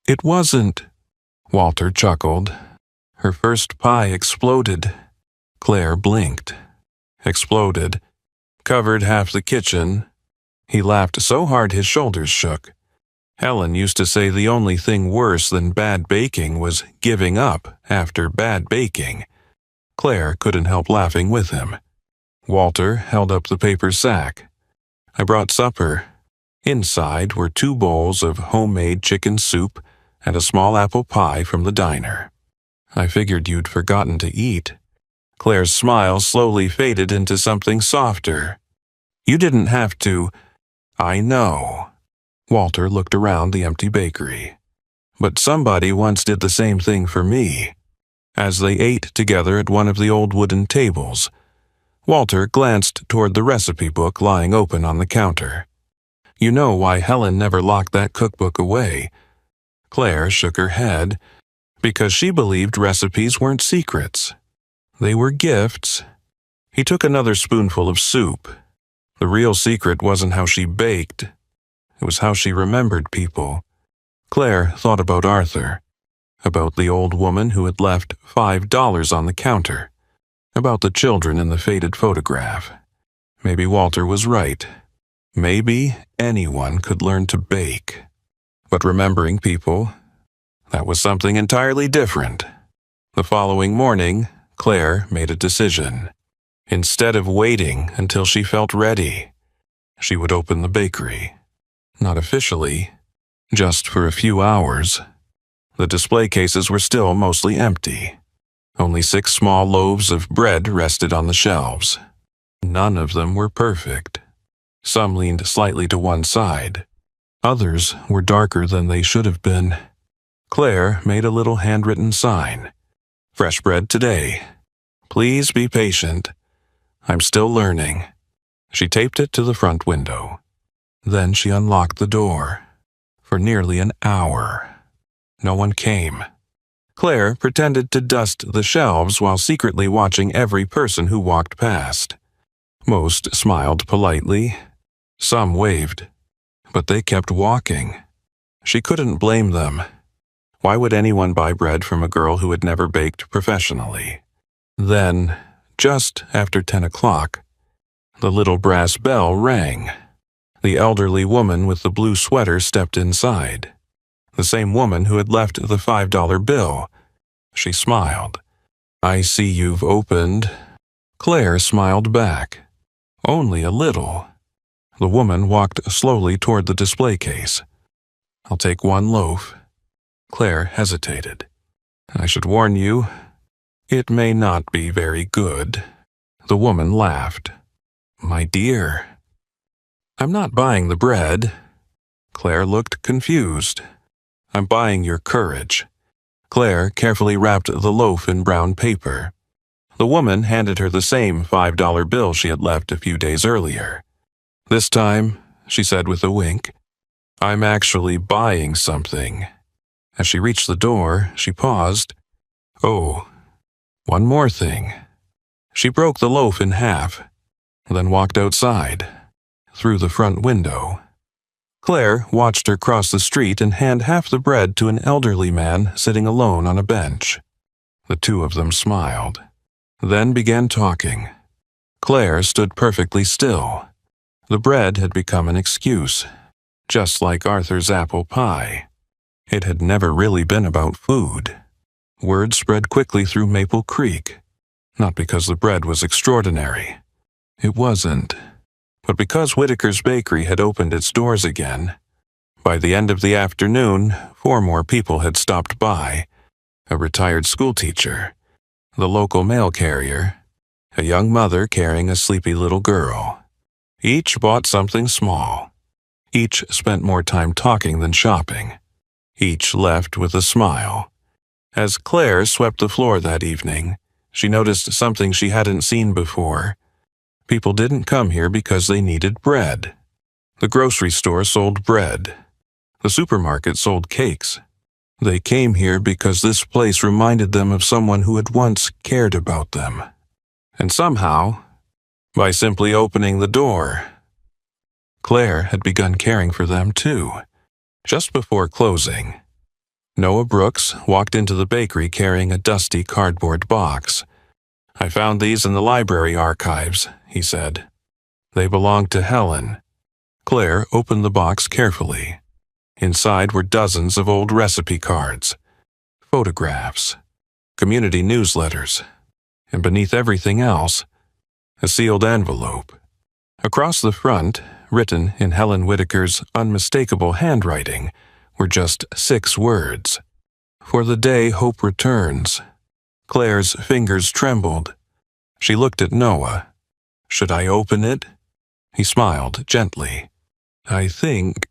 "It wasn't." Walter chuckled. "Her first pie exploded." Claire blinked. "Exploded. Covered half the kitchen." He laughed so hard his shoulders shook. Helen used to say the only thing worse than bad baking was giving up after bad baking. Claire couldn't help laughing with him. Walter held up the paper sack. "I brought supper." Inside were 2 bowls of homemade chicken soup and a small apple pie from the diner. "I figured you'd forgotten to eat." Claire's smile slowly faded into something softer. "You didn't have to." "I know." Walter looked around the empty bakery. "But somebody once did the same thing for me." As they ate together at one of the old wooden tables, Walter glanced toward the recipe book lying open on the counter. "You know why Helen never locked that cookbook away." Claire shook her head. "Because she believed recipes weren't secrets. They were gifts." He took another spoonful of soup. The real secret wasn't how she baked. It was how she remembered people. Claire thought about Arthur, about the old woman who had left $5 on the counter, about the children in the faded photograph. Maybe Walter was right. Maybe anyone could learn to bake. But remembering people, that was something entirely different. The following morning, Claire made a decision. Instead of waiting until she felt ready, she would open the bakery. Not officially, just for a few hours. The display cases were still mostly empty. Only 6 small loaves of bread rested on the shelves. None of them were perfect. Some leaned slightly to one side. Others were darker than they should have been. Claire made a little handwritten sign. "Fresh bread today. Please be patient. I'm still learning." She taped it to the front window. Then she unlocked the door. For nearly an hour, no one came. Claire pretended to dust the shelves while secretly watching every person who walked past. Most smiled politely. Some waved. But they kept walking. She couldn't blame them. Why would anyone buy bread from a girl who had never baked professionally? Then, just after 10 o'clock, the little brass bell rang. The elderly woman with the blue sweater stepped inside. The same woman who had left the $5 bill. She smiled. "I see you've opened." Claire smiled back. Only a little. The woman walked slowly toward the display case. "I'll take 1 loaf." Claire hesitated. "I should warn you, it may not be very good." The woman laughed. "My dear." "I'm not buying the bread." Claire looked confused. "I'm buying your courage." Claire carefully wrapped the loaf in brown paper. The woman handed her the same $5 bill she had left a few days earlier. "This time," she said with a wink, "I'm actually buying something." As she reached the door, she paused. "Oh, one more thing." She broke the loaf in half, then walked outside, through the front window. Claire watched her cross the street and hand half the bread to an elderly man sitting alone on a bench. The two of them smiled, then began talking. Claire stood perfectly still. The bread had become an excuse, just like Arthur's apple pie. It had never really been about food. Word spread quickly through Maple Creek, not because the bread was extraordinary. It wasn't. But because Whitaker's Bakery had opened its doors again, by the end of the afternoon, 4 more people had stopped by: a retired schoolteacher, the local mail carrier, a young mother carrying a sleepy little girl. Each bought something small. Each spent more time talking than shopping. Each left with a smile. As Claire swept the floor that evening, she noticed something she hadn't seen before. People didn't come here because they needed bread. The grocery store sold bread. The supermarket sold cakes. They came here because this place reminded them of someone who had once cared about them. And somehow, by simply opening the door, Claire had begun caring for them too. Just before closing, Noah Brooks walked into the bakery carrying a dusty cardboard box. "I found these in the library archives," he said. "They belonged to Helen." Claire opened the box carefully. Inside were dozens of old recipe cards, photographs, community newsletters, and beneath everything else, a sealed envelope. Across the front, written in Helen Whitaker's unmistakable handwriting, were just 6 words: "For the day hope returns." Claire's fingers trembled. She looked at Noah. "Should I open it?" He smiled gently. "I think—"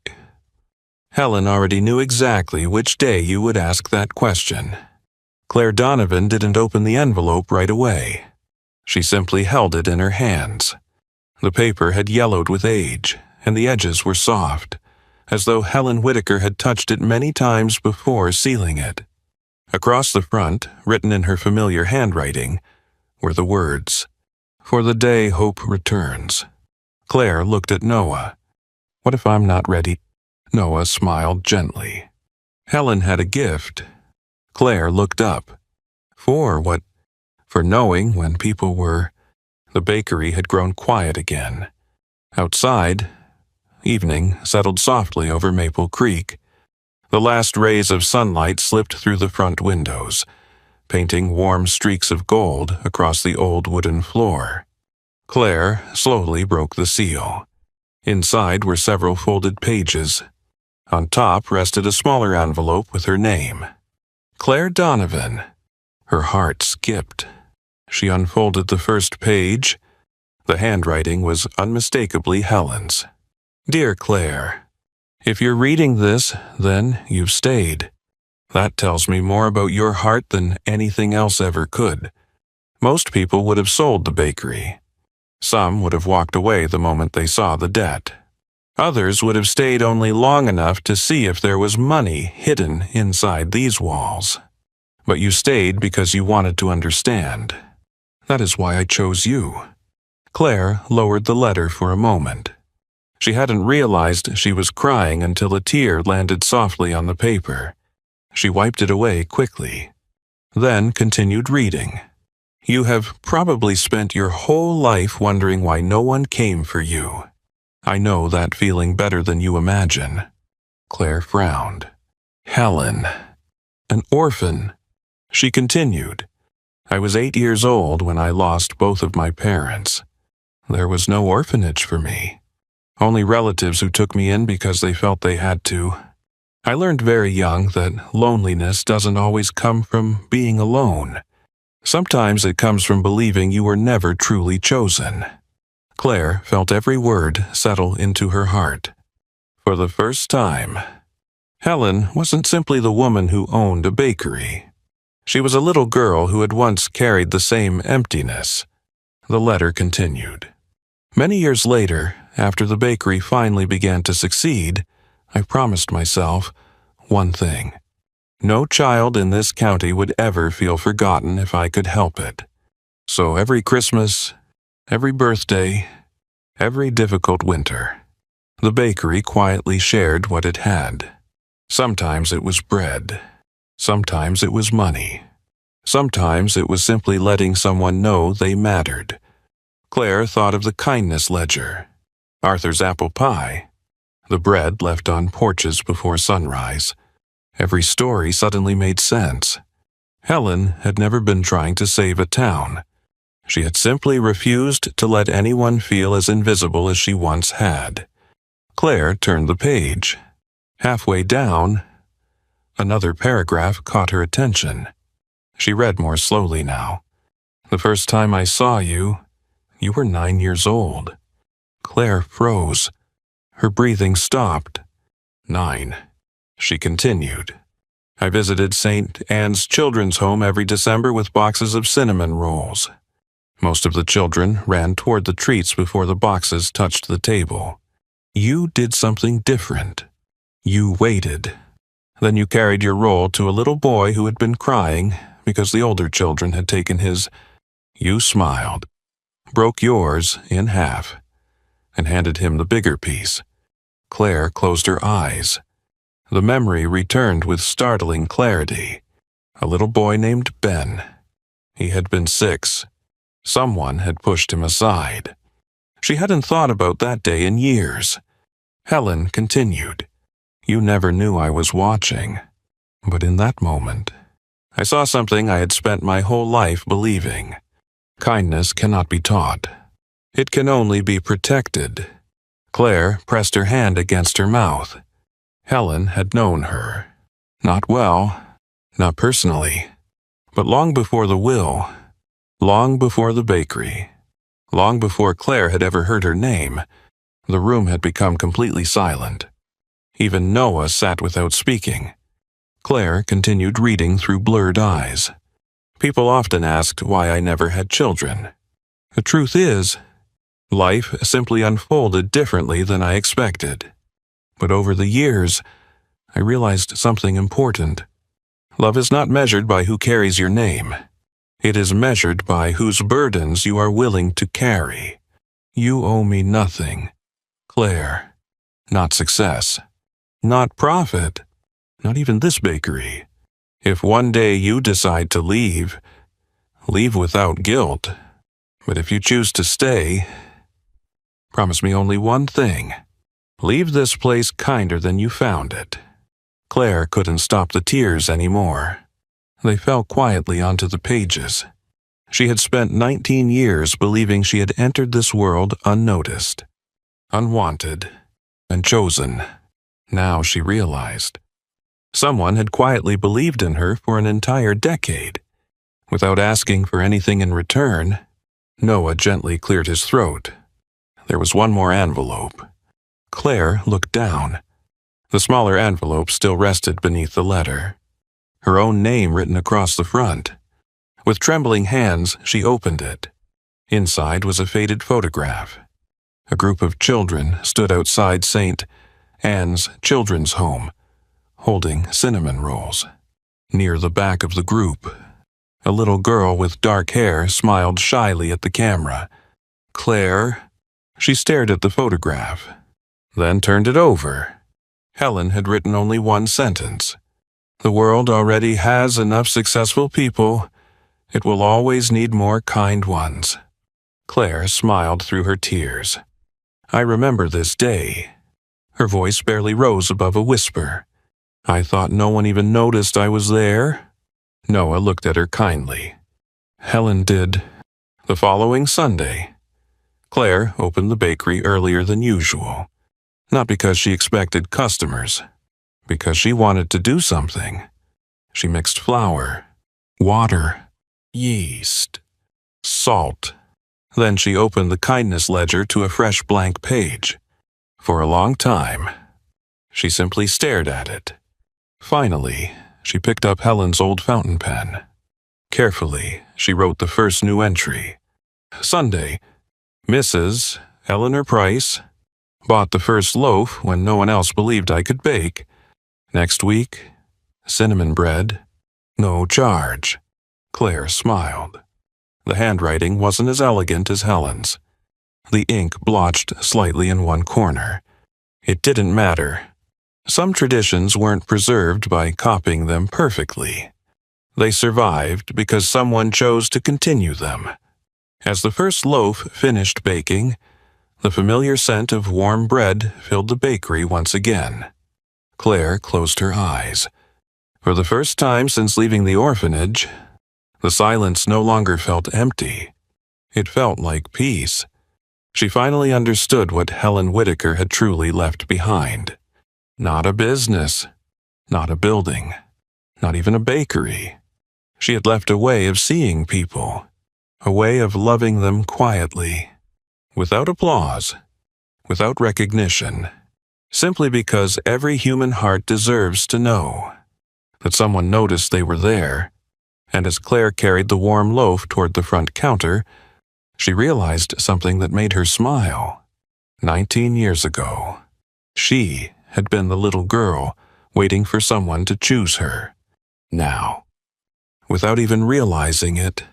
Helen already knew exactly which day you would ask that question. Claire Donovan didn't open the envelope right away. She simply held it in her hands. The paper had yellowed with age, and the edges were soft, as though Helen Whitaker had touched it many times before sealing it. Across the front, written in her familiar handwriting, were the words, "For the day hope returns." Claire looked at Noah. "What if I'm not ready?" Noah smiled gently. Helen had a gift. Claire looked up. For what? For knowing when people were. The bakery had grown quiet again. Outside, evening settled softly over Maple Creek. The last rays of sunlight slipped through the front windows, painting warm streaks of gold across the old wooden floor. Claire slowly broke the seal. Inside were several folded pages. On top rested a smaller envelope with her name. Claire Donovan. Her heart skipped. She unfolded the first page. The handwriting was unmistakably Helen's. "Dear Claire, if you're reading this, then you've stayed. That tells me more about your heart than anything else ever could. Most people would have sold the bakery. Some would have walked away the moment they saw the debt. Others would have stayed only long enough to see if there was money hidden inside these walls. But you stayed because you wanted to understand. That is why I chose you." Claire lowered the letter for a moment. She hadn't realized she was crying until a tear landed softly on the paper. She wiped it away quickly, then continued reading. "You have probably spent your whole life wondering why no one came for you. I know that feeling better than you imagine." Claire frowned. "Helen. An orphan." She continued. "I was 8 years old when I lost both of my parents. There was no orphanage for me. Only relatives who took me in because they felt they had to. I learned very young that loneliness doesn't always come from being alone. Sometimes it comes from believing you were never truly chosen." Claire felt every word settle into her heart. For the first time, Helen wasn't simply the woman who owned a bakery. She was a little girl who had once carried the same emptiness. The letter continued. "Many years later, after the bakery finally began to succeed, I promised myself one thing. No child in this county would ever feel forgotten if I could help it. So every Christmas, every birthday, every difficult winter, The bakery quietly shared what it had. Sometimes it was bread. Sometimes it was money. Sometimes it was simply letting someone know they mattered. Claire thought of the kindness ledger, Arthur's apple pie, the bread left on porches before sunrise. Every story suddenly made sense. Helen had never been trying to save a town. She had simply refused to let anyone feel as invisible as she once had. Claire turned the page. Halfway down, another paragraph caught her attention. She read more slowly now. The first time I saw you, you were 9 years old. Claire froze. Her breathing stopped. 9. She continued. I visited St. Anne's Children's Home every December with boxes of cinnamon rolls. Most of the children ran toward the treats before the boxes touched the table. You did something different. You waited. Then you carried your roll to a little boy who had been crying because the older children had taken his. You smiled, broke yours in half, and handed him the bigger piece. Claire closed her eyes. The memory returned with startling clarity. A little boy named Ben. He had been 6. Someone had pushed him aside. She hadn't thought about that day in years. Helen continued. You never knew I was watching. But in that moment, I saw something I had spent my whole life believing. Kindness cannot be taught. It can only be protected. Claire pressed her hand against her mouth. Helen had known her. Not well, not personally, but long before the will, long before the bakery, long before Claire had ever heard her name. The room had become completely silent. Even Noah sat without speaking. Claire continued reading through blurred eyes. People often asked why I never had children. The truth is, life simply unfolded differently than I expected. But over the years, I realized something important. Love is not measured by who carries your name. It is measured by whose burdens you are willing to carry. You owe me nothing, Claire. Not success. Not profit. Not even this bakery. If one day you decide to leave, leave without guilt. But if you choose to stay, promise me only one thing. Leave this place kinder than you found it. Claire couldn't stop the tears anymore. They fell quietly onto the pages. She had spent 19 years believing she had entered this world unnoticed, unwanted, and chosen. Now she realized. Someone had quietly believed in her for an entire decade. Without asking for anything in return, Noah gently cleared his throat. There was one more envelope. Claire looked down. The smaller envelope still rested beneath the letter. Her own name written across the front. With trembling hands, she opened it. Inside was a faded photograph. A group of children stood outside St. Anne's Children's Home, holding cinnamon rolls. Near the back of the group, a little girl with dark hair smiled shyly at the camera. Claire? She stared at the photograph, then turned it over. Helen had written only one sentence. The world already has enough successful people. It will always need more kind ones. Claire smiled through her tears. I remember this day. Her voice barely rose above a whisper. I thought no one even noticed I was there. Noah looked at her kindly. Helen did. The following Sunday, Claire opened the bakery earlier than usual. Not because she expected customers, because she wanted to do something. She mixed flour, water, yeast, salt. Then she opened the kindness ledger to a fresh blank page. For a long time, she simply stared at it. Finally, she picked up Helen's old fountain pen. Carefully, she wrote the first new entry. Sunday, Mrs. Eleanor Price bought the first loaf when no one else believed I could bake. Next week, cinnamon bread, no charge. Claire smiled. The handwriting wasn't as elegant as Helen's. The ink blotched slightly in one corner. It didn't matter. Some traditions weren't preserved by copying them perfectly. They survived because someone chose to continue them. As the first loaf finished baking, the familiar scent of warm bread filled the bakery once again. Claire closed her eyes. For the first time since leaving the orphanage, the silence no longer felt empty. It felt like peace. She finally understood what Helen Whitaker had truly left behind. Not a business, not a building, not even a bakery. She had left a way of seeing people, a way of loving them quietly, without applause, without recognition, simply because every human heart deserves to know that someone noticed they were there, and as Claire carried the warm loaf toward the front counter, she realized something that made her smile. 19 years ago, she had been the little girl waiting for someone to choose her. Now, without even realizing it,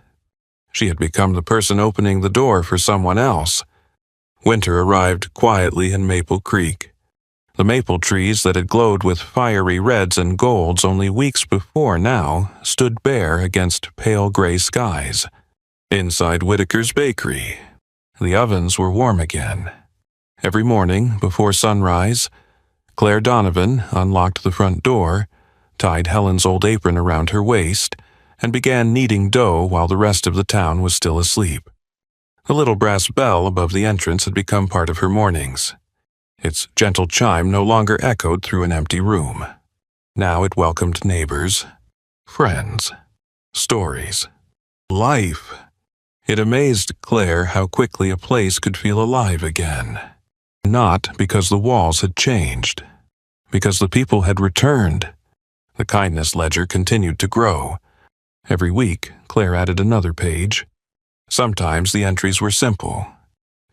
she had become the person opening the door for someone else. Winter arrived quietly in Maple Creek. The maple trees that had glowed with fiery reds and golds only weeks before now stood bare against pale gray skies. Inside Whitaker's bakery, the ovens were warm again. Every morning, before sunrise, Claire Donovan unlocked the front door, tied Helen's old apron around her waist, and began kneading dough while the rest of the town was still asleep. The little brass bell above the entrance had become part of her mornings. Its gentle chime no longer echoed through an empty room. Now it welcomed neighbors, friends, stories, life. It amazed Claire how quickly a place could feel alive again. Not because the walls had changed, because the people had returned. The kindness ledger continued to grow. Every week, Claire added another page. Sometimes the entries were simple.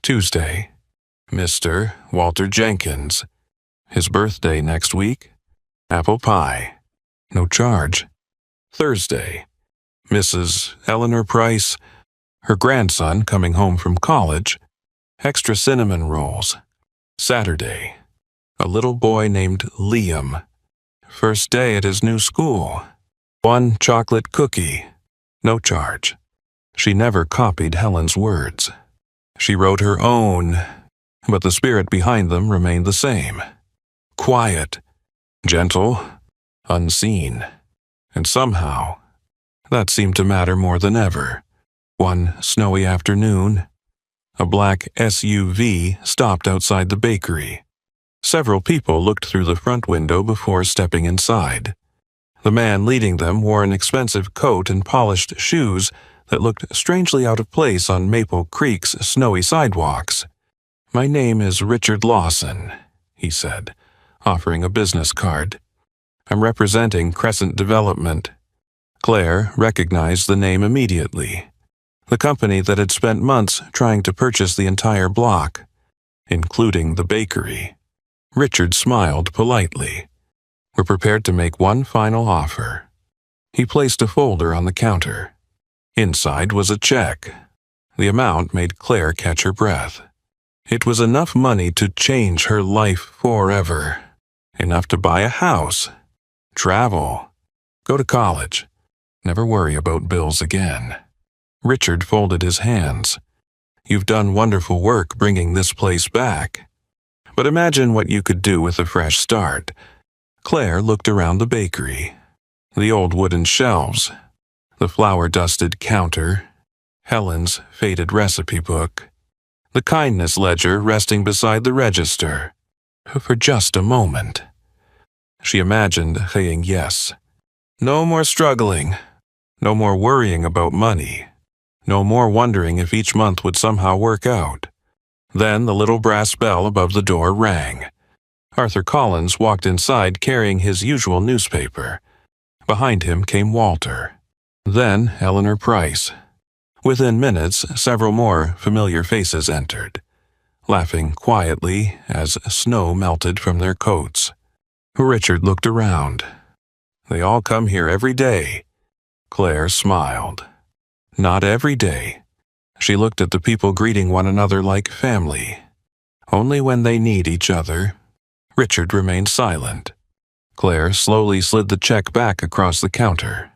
Tuesday, Mr. Walter Jenkins. His birthday next week. Apple pie. No charge. Thursday, Mrs. Eleanor Price. Her grandson coming home from college. Extra cinnamon rolls. Saturday, a little boy named Liam. First day at his new school. 1 chocolate cookie. No charge. She never copied Helen's words. She wrote her own, but the spirit behind them remained the same. Quiet, gentle, unseen. And somehow, that seemed to matter more than ever. One snowy afternoon, a black SUV stopped outside the bakery. Several people looked through the front window before stepping inside. The man leading them wore an expensive coat and polished shoes that looked strangely out of place on Maple Creek's snowy sidewalks. "My name is Richard Lawson," he said, offering a business card. "I'm representing Crescent Development." Claire recognized the name immediately. The company that had spent months trying to purchase the entire block, including the bakery. Richard smiled politely. "We're prepared to make one final offer." He placed a folder on the counter. Inside was a check. The amount made Claire catch her breath. It was enough money to change her life forever. Enough to buy a house, travel, go to college, never worry about bills again. Richard folded his hands. "You've done wonderful work bringing this place back. But imagine what you could do with a fresh start." Claire looked around the bakery. The old wooden shelves, the flour-dusted counter, Helen's faded recipe book, the kindness ledger resting beside the register. For just a moment, she imagined saying yes. No more struggling, no more worrying about money, no more wondering if each month would somehow work out. Then the little brass bell above the door rang. Arthur Collins walked inside carrying his usual newspaper. Behind him came Walter. Then Eleanor Price. Within minutes, several more familiar faces entered, laughing quietly as snow melted from their coats. Richard looked around. "They all come here every day." Claire smiled. Not every day. She looked at the people greeting one another like family. Only when they need each other, Richard remained silent. Claire slowly slid the check back across the counter.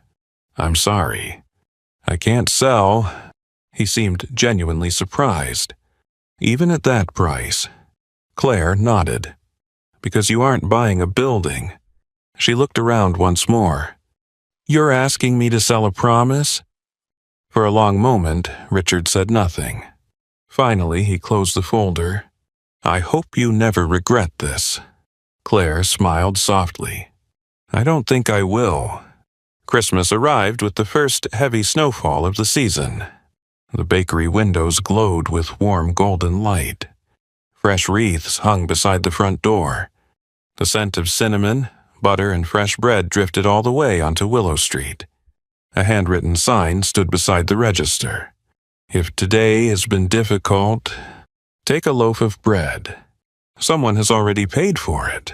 "I'm sorry. I can't sell." He seemed genuinely surprised. "Even at that price?" Claire nodded. "Because you aren't buying a building." She looked around once more. "You're asking me to sell a promise?" For a long moment, Richard said nothing. Finally, he closed the folder. "I hope you never regret this." Claire smiled softly. "I don't think I will." Christmas arrived with the first heavy snowfall of the season. The bakery windows glowed with warm golden light. Fresh wreaths hung beside the front door. The scent of cinnamon, butter, and fresh bread drifted all the way onto Willow Street. A handwritten sign stood beside the register. "If today has been difficult, take a loaf of bread. Someone has already paid for it."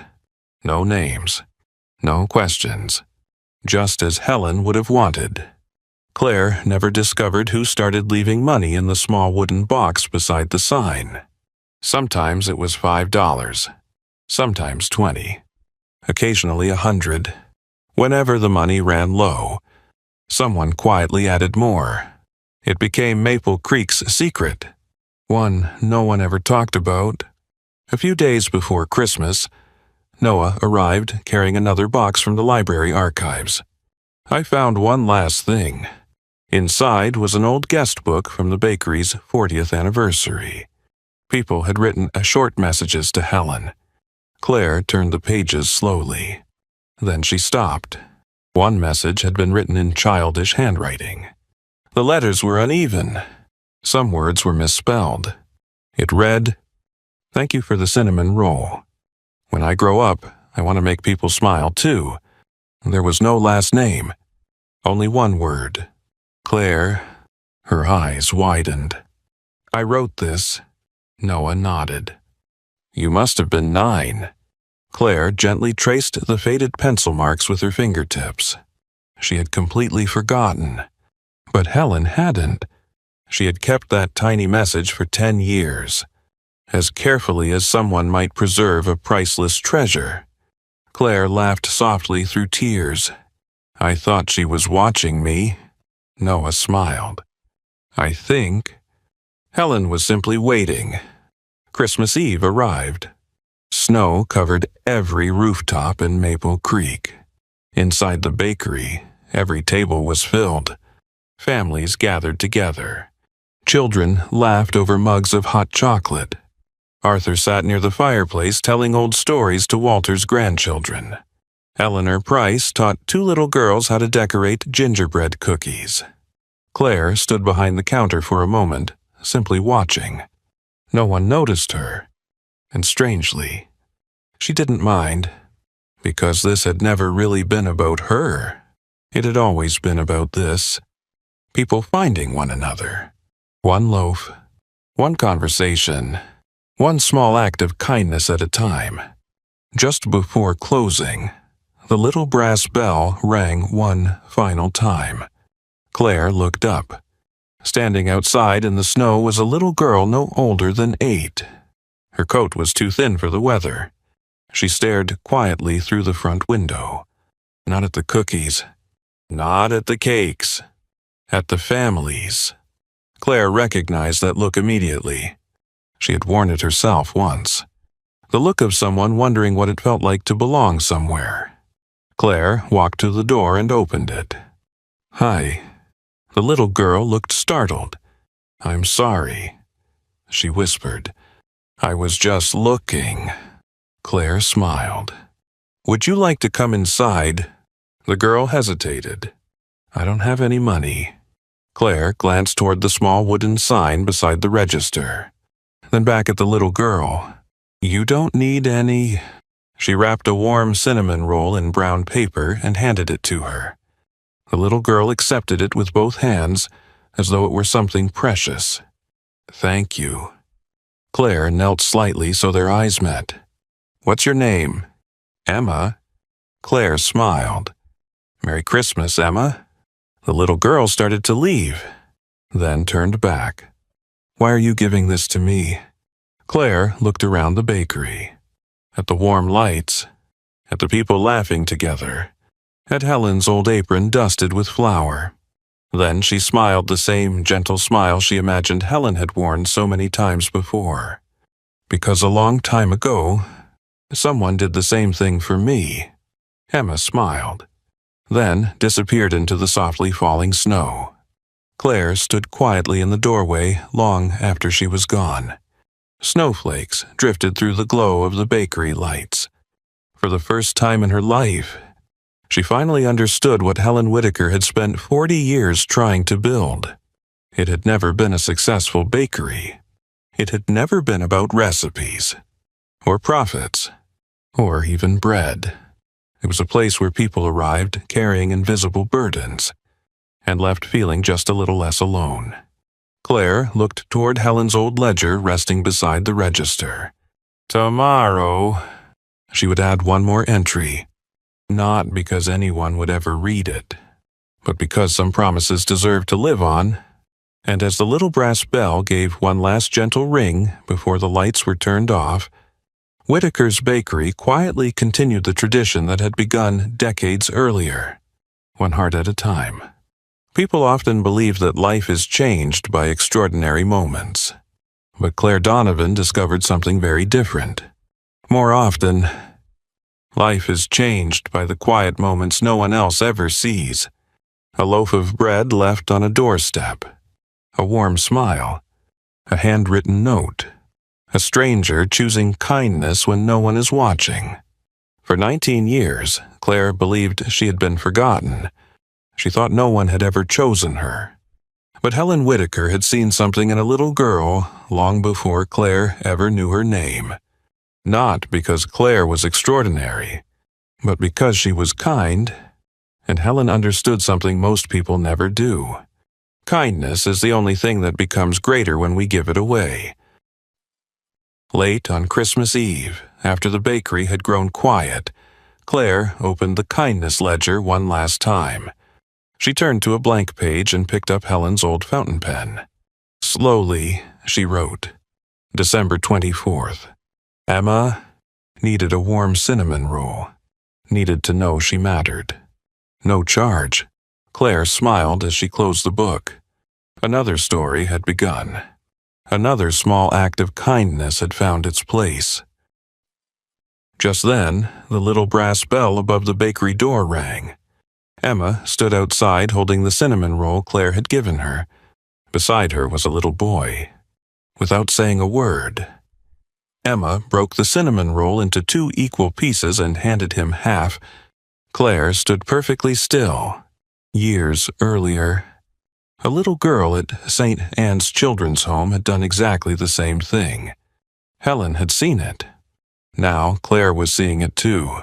No names. No questions. Just as Helen would have wanted. Claire never discovered who started leaving money in the small wooden box beside the sign. Sometimes it was $5, sometimes $20, occasionally $100. Whenever the money ran low, someone quietly added more. It became Maple Creek's secret, one no one ever talked about. A few days before Christmas, Noah arrived carrying another box from the library archives. "I found one last thing." Inside was an old guest book from the bakery's 40th anniversary. People had written short messages to Helen. Claire turned the pages slowly. Then she stopped. One message had been written in childish handwriting. The letters were uneven. Some words were misspelled. It read, "Thank you for the cinnamon roll. When I grow up, I want to make people smile too." There was no last name. Only one word. Claire. Her eyes widened. "I wrote this." Noah nodded. "You must have been 9. Claire gently traced the faded pencil marks with her fingertips. She had completely forgotten. But Helen hadn't. She had kept that tiny message for 10 years. As carefully as someone might preserve a priceless treasure. Claire laughed softly through tears. "I thought she was watching me." Noah smiled. "I think." Helen was simply waiting. Christmas Eve arrived. Snow covered every rooftop in Maple Creek. Inside the bakery, every table was filled. Families gathered together. Children laughed over mugs of hot chocolate. Arthur sat near the fireplace telling old stories to Walter's grandchildren. Eleanor Price taught 2 little girls how to decorate gingerbread cookies. Claire stood behind the counter for a moment, simply watching. No one noticed her. And strangely, she didn't mind, because this had never really been about her. It had always been about this. People finding one another. One loaf, one conversation, one small act of kindness at a time. Just before closing, the little brass bell rang one final time. Claire looked up. Standing outside in the snow was a little girl no older than 8. Her coat was too thin for the weather. She stared quietly through the front window. Not at the cookies. Not at the cakes. At the families. Claire recognized that look immediately. She had worn it herself once. The look of someone wondering what it felt like to belong somewhere. Claire walked to the door and opened it. "Hi." The little girl looked startled. "I'm sorry," she whispered. "I was just looking." Claire smiled. "Would you like to come inside?" The girl hesitated. "I don't have any money." Claire glanced toward the small wooden sign beside the register. Then back at the little girl. "You don't need any." She wrapped a warm cinnamon roll in brown paper and handed it to her. The little girl accepted it with both hands, as though it were something precious. "Thank you." Claire knelt slightly so their eyes met. "What's your name?" "Emma." Claire smiled. "Merry Christmas, Emma." The little girl started to leave, then turned back. "Why are you giving this to me?" Claire looked around the bakery. at the warm lights, at the people laughing together, at Helen's old apron dusted with flour. Then she smiled the same gentle smile she imagined Helen had worn so many times before. Because a long time ago, someone did the same thing for me. Emma smiled, then disappeared into the softly falling snow. Claire stood quietly in the doorway long after she was gone. Snowflakes drifted through the glow of the bakery lights. For the first time in her life, she finally understood what Helen Whitaker had spent 40 years trying to build. It had never been a successful bakery. It had never been about recipes, or profits, or even bread. It was a place where people arrived carrying invisible burdens, and left feeling just a little less alone. Claire looked toward Helen's old ledger resting beside the register. Tomorrow, she would add one more entry. Not because anyone would ever read it, but because some promises deserved to live on. And as the little brass bell gave one last gentle ring before the lights were turned off, Whitaker's Bakery quietly continued the tradition that had begun decades earlier, one heart at a time. People often believe that life is changed by extraordinary moments, but Claire Donovan discovered something very different. More often, life is changed by the quiet moments no one else ever sees. A loaf of bread left on a doorstep, a warm smile, a handwritten note, a stranger choosing kindness when no one is watching. For 19 years, Claire believed she had been forgotten. She thought no one had ever chosen her. But Helen Whitaker had seen something in a little girl long before Claire ever knew her name. Not because Claire was extraordinary, but because she was kind, and Helen understood something most people never do. Kindness is the only thing that becomes greater when we give it away. Late on Christmas Eve, after the bakery had grown quiet, Claire opened the kindness ledger one last time. She turned to a blank page and picked up Helen's old fountain pen. Slowly, she wrote, December 24th. Emma needed a warm cinnamon roll, needed to know she mattered. No charge. Claire smiled as she closed the book. Another story had begun. Another small act of kindness had found its place. Just then, the little brass bell above the bakery door rang. Emma stood outside holding the cinnamon roll Claire had given her. Beside her was a little boy. Without saying a word, Emma broke the cinnamon roll into 2 equal pieces and handed him half. Claire stood perfectly still. Years earlier, a little girl at St. Anne's Children's Home had done exactly the same thing. Helen had seen it. Now Claire was seeing it too.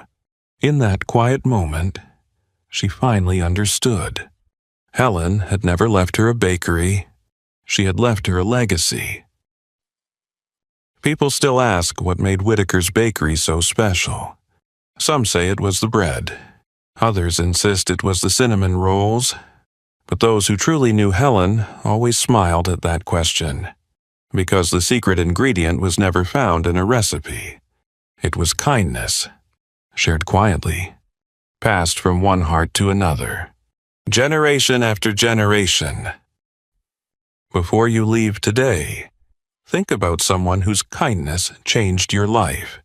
In that quiet moment, she finally understood. Helen had never left her a bakery. She had left her a legacy. People still ask what made Whitaker's Bakery so special. Some say it was the bread. Others insist it was the cinnamon rolls. But those who truly knew Helen always smiled at that question, because the secret ingredient was never found in a recipe. It was kindness, shared quietly, passed from one heart to another, generation after generation. Before you leave today, think about someone whose kindness changed your life.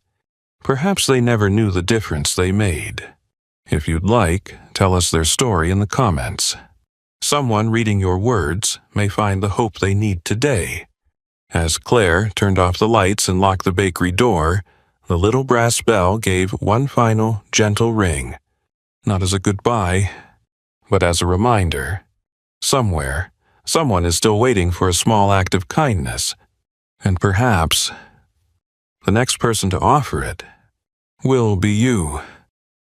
Perhaps they never knew the difference they made. If you'd like, tell us their story in the comments. Someone reading your words may find the hope they need today. As Claire turned off the lights and locked the bakery door, the little brass bell gave one final, gentle ring. Not as a goodbye, but as a reminder. Somewhere, someone is still waiting for a small act of kindness. And perhaps the next person to offer it will be you.